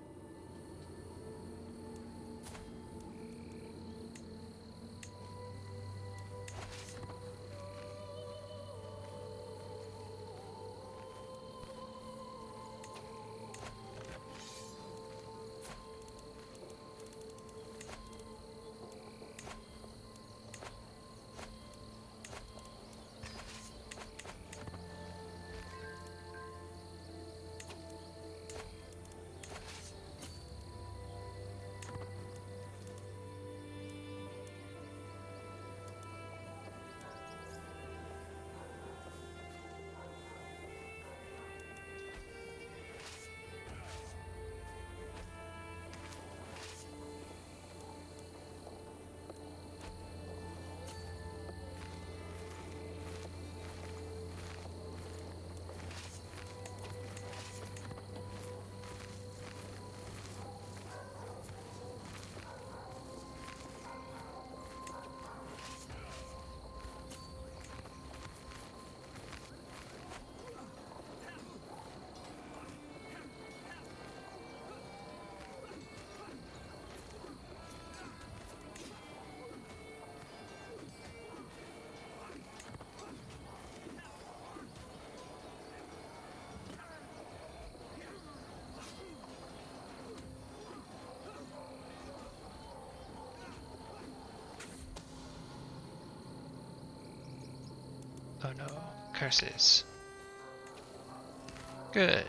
Oh no, curses. Good.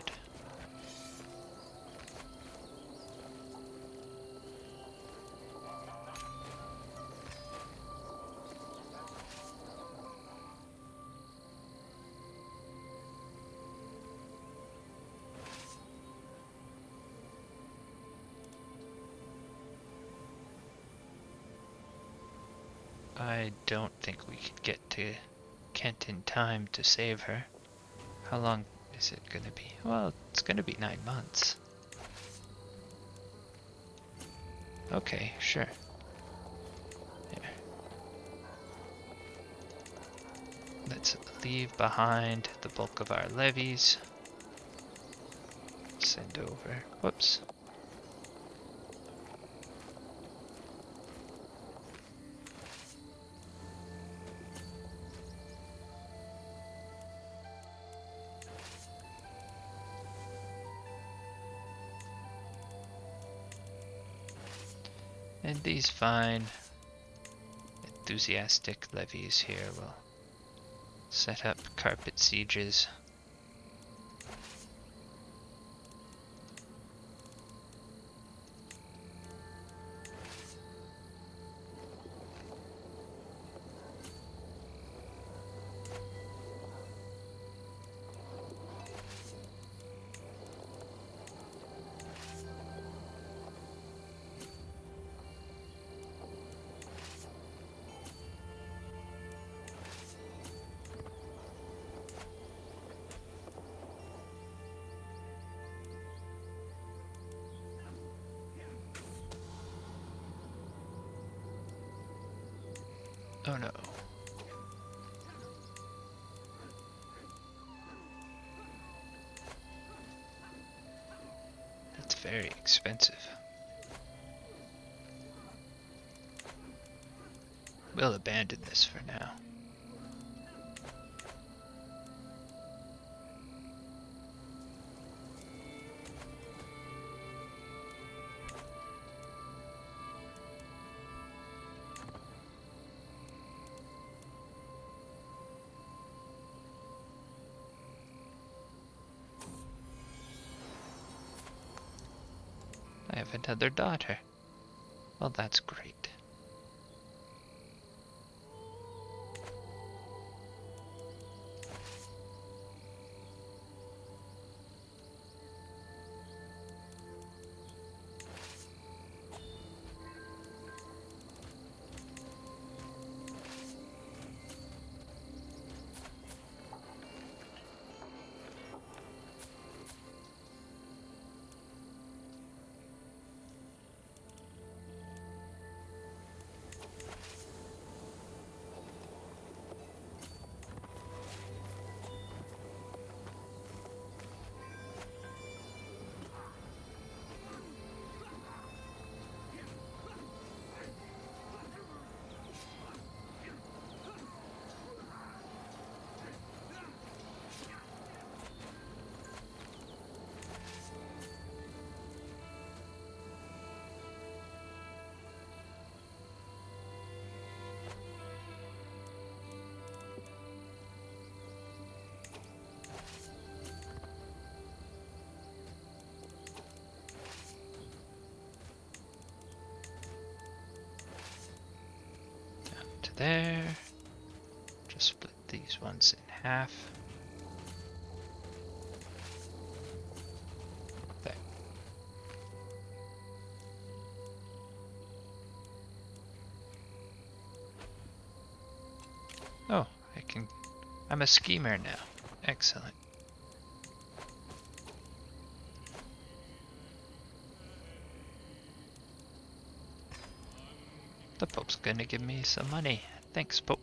I don't think we could get to Kent in time to save her. How long is it gonna be? Well, it's gonna be 9 months. Okay, sure. Here. Let's leave behind the bulk of our levies. Send over. Whoops. And these fine, enthusiastic levies here will set up carpet sieges. Oh no. That's very expensive. We'll abandon this for now. I have another daughter. Well, that's great. To there. Just split these ones in half. There. Oh, I'm a schemer now. Excellent. The Pope's gonna give me some money. Thanks, Pope.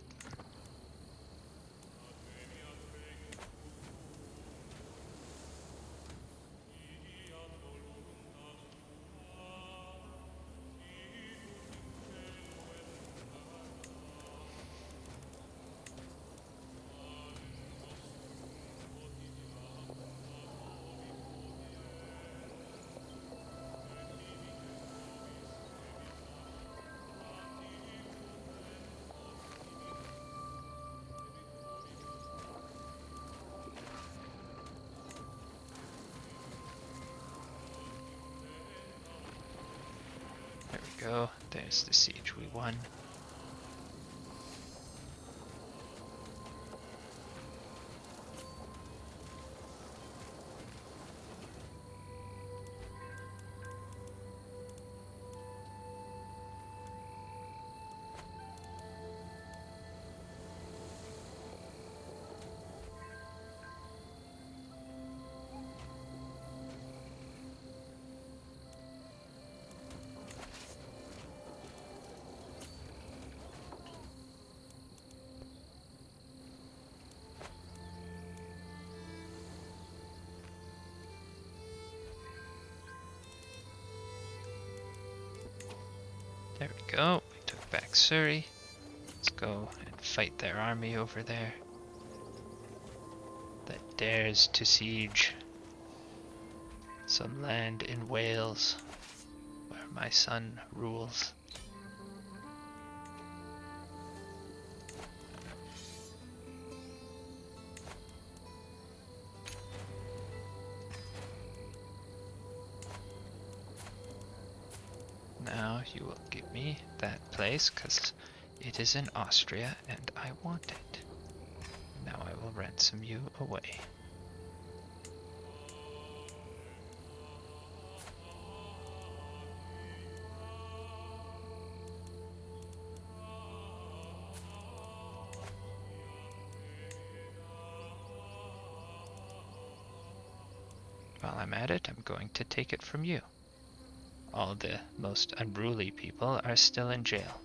There we go. There's the siege we won. There we go. We took back Surrey. Let's go and fight their army over there that dares to siege some land in Wales where my son rules. Now you will give me that place because it is in Austria and I want it. Now I will ransom you away. While I'm at it, I'm going to take it from you. All the most unruly people are still in jail.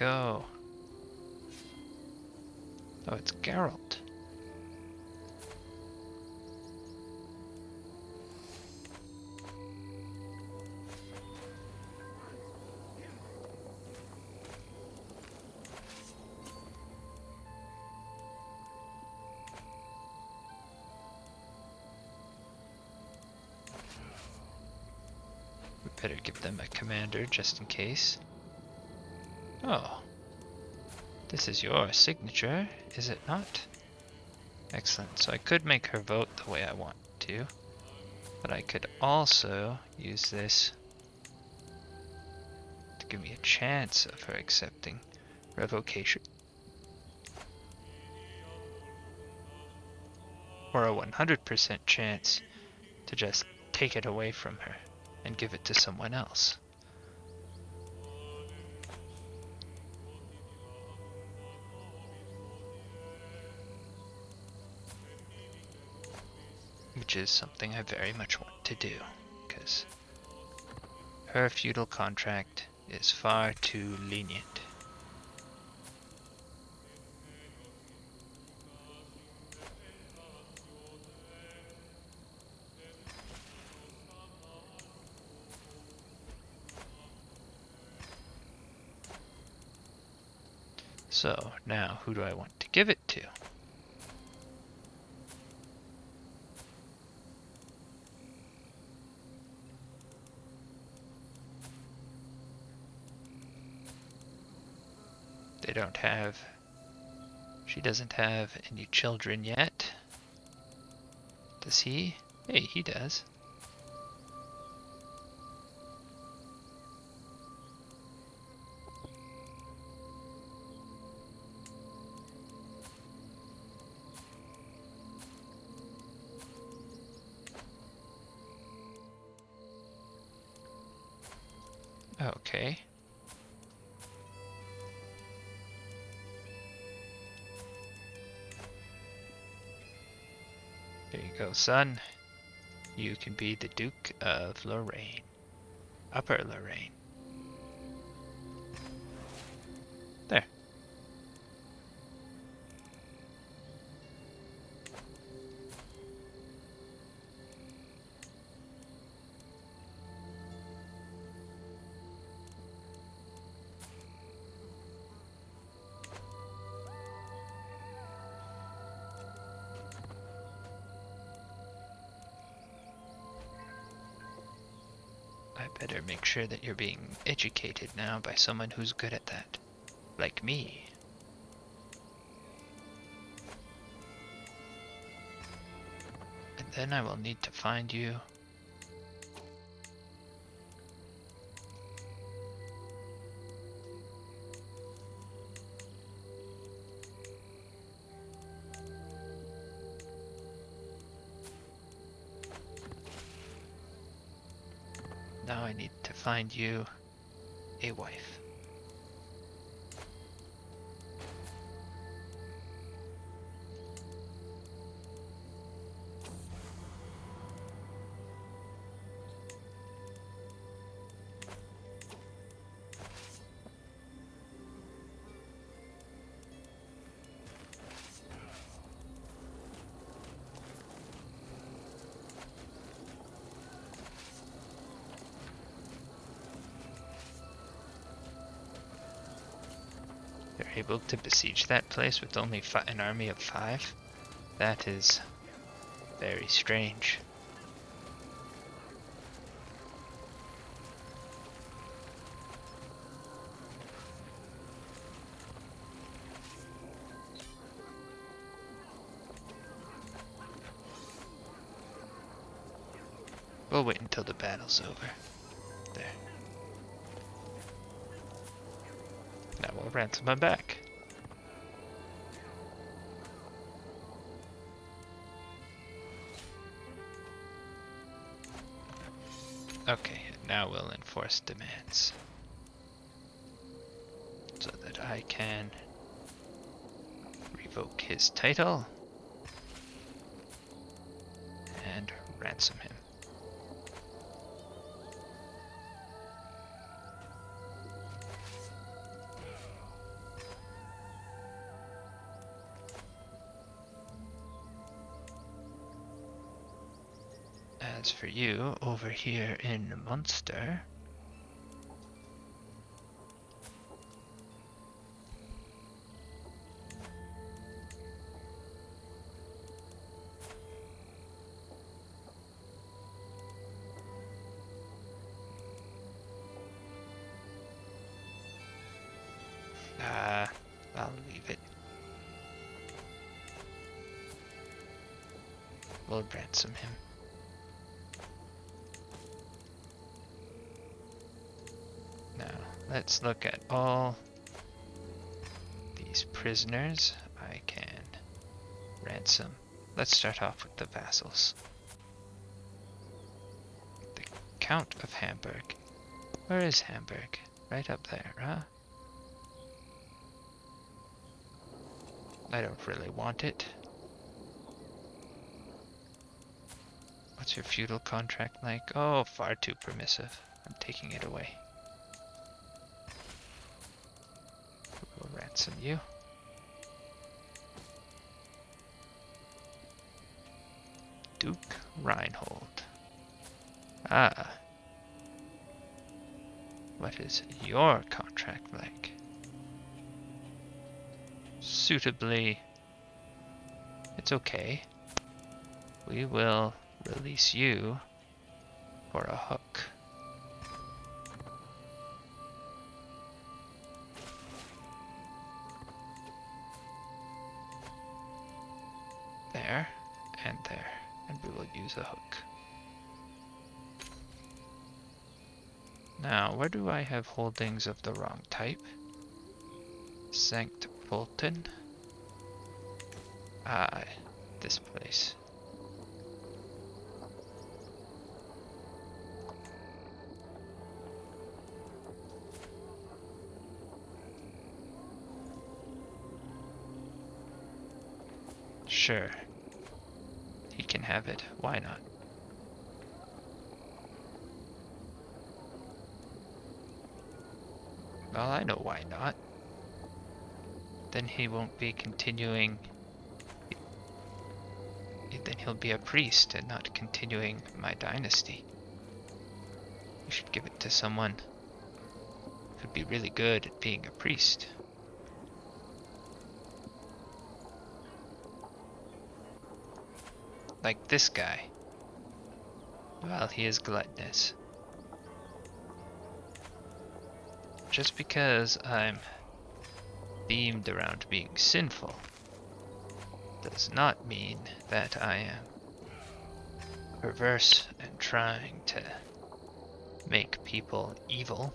go? Oh, it's Geralt. We better give them a commander just in case. Oh, this is your signature, is it not? Excellent. So I could make her vote the way I want to, but I could also use this to give me a chance of her accepting revocation. Or a 100% chance to just take it away from her and give it to someone else. Which is something I very much want to do, because her feudal contract is far too lenient. So, now who do I want to give it to? They don't have... She doesn't have any children yet. Does he? Hey, he does. Okay. There you go, son. You can be the Duke of Lorraine. Upper Lorraine. There. I better make sure that you're being educated now by someone who's good at that. Like me. And then I will need to find you. Now I need to find you a wife. They're able to besiege that place with only an army of 5? That is very strange. We'll wait until the battle's over. There. Now we'll ransom him back. Okay, now we'll enforce demands. So that I can revoke his title and ransom him. As for you, over here in Munster... I'll leave it. We'll ransom him. Now, let's look at all these prisoners I can ransom. Let's start off with the vassals. The Count of Hamburg. Where is Hamburg? Right up there, huh? I don't really want it. What's your feudal contract like? Oh, far too permissive. I'm taking it away. We'll ransom you. Duke Reinhold. Ah. What is your contract like? Suitably, it's okay. We will release you for a hook. There and there, and we will use a hook. Now, where do I have holdings of the wrong type? Sankt Pölten. Ah, this place. Sure. He can have it. Why not? Well, I know why not. Then he won't be continuing. Then he'll be a priest and not continuing my dynasty. We should give it to someone who'd be really good at being a priest. Like this guy. Well, he is gluttonous. Just because I'm themed around being sinful does not mean that I am perverse and trying to make people evil.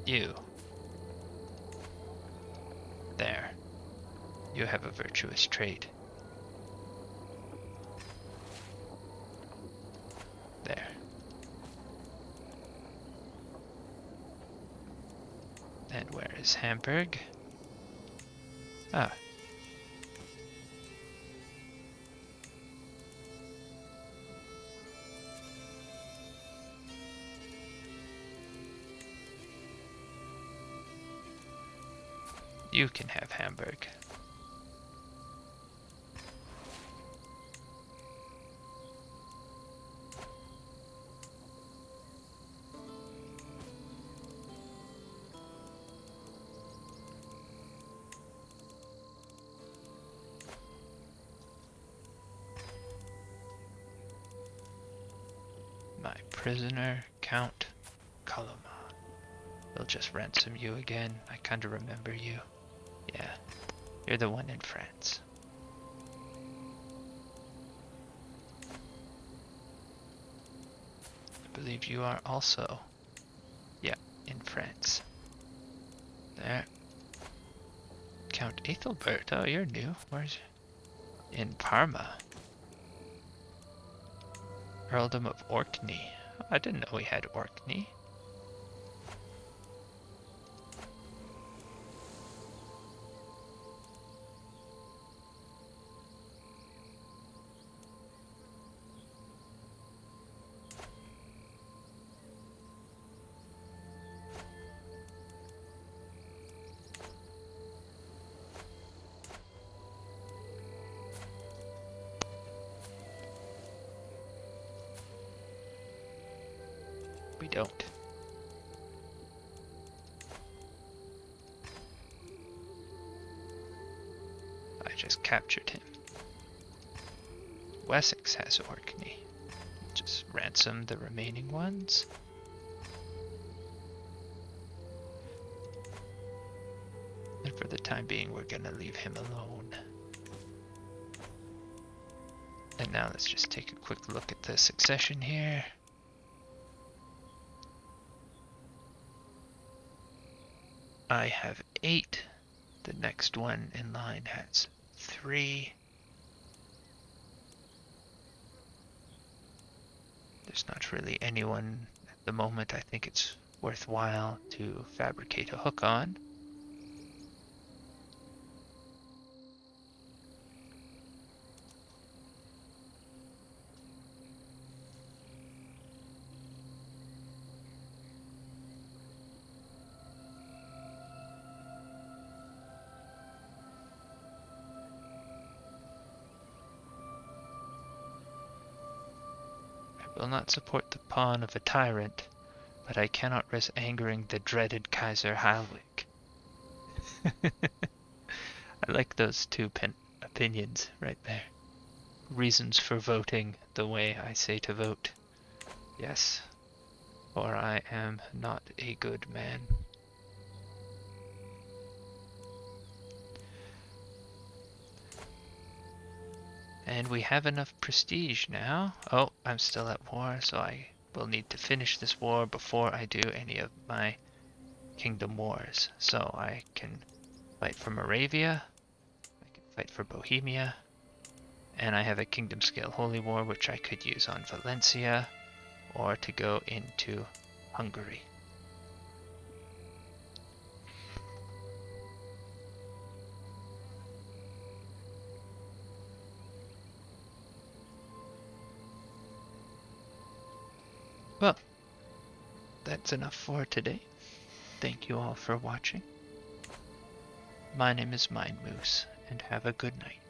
You. There. You have a virtuous trait. There. And where is Hamburg? Ah. You can have Hamburg. My prisoner, Count Koloman. We'll just ransom you again. I kinda remember you. Yeah, you're the one in France. I believe you are also, yeah, in France. There. Count Ethelbert, oh, you're new. Where's in Parma? Earldom of Orkney. Oh, I didn't know we had Orkney. we don't. I just captured him. Wessex has Orkney. Just ransom the remaining ones. And for the time being, we're gonna leave him alone. And now let's just take a quick look at the succession here. I have 8. The next one in line has 3. There's not really anyone at the moment I think it's worthwhile to fabricate a hook on. I will not support the pawn of a tyrant, but I cannot risk angering the dreaded Kaiser Heilwig. I like those two opinions right there. Reasons for voting the way I say to vote. Yes, or I am not a good man. And we have enough prestige now. Oh, I'm still at war, so I will need to finish this war before I do any of my kingdom wars. So I can fight for Moravia, I can fight for Bohemia, and I have a kingdom scale holy war which I could use on Valencia or to go into Hungary. Well, that's enough for today. Thank you all for watching. My name is Mind Moose, and have a good night.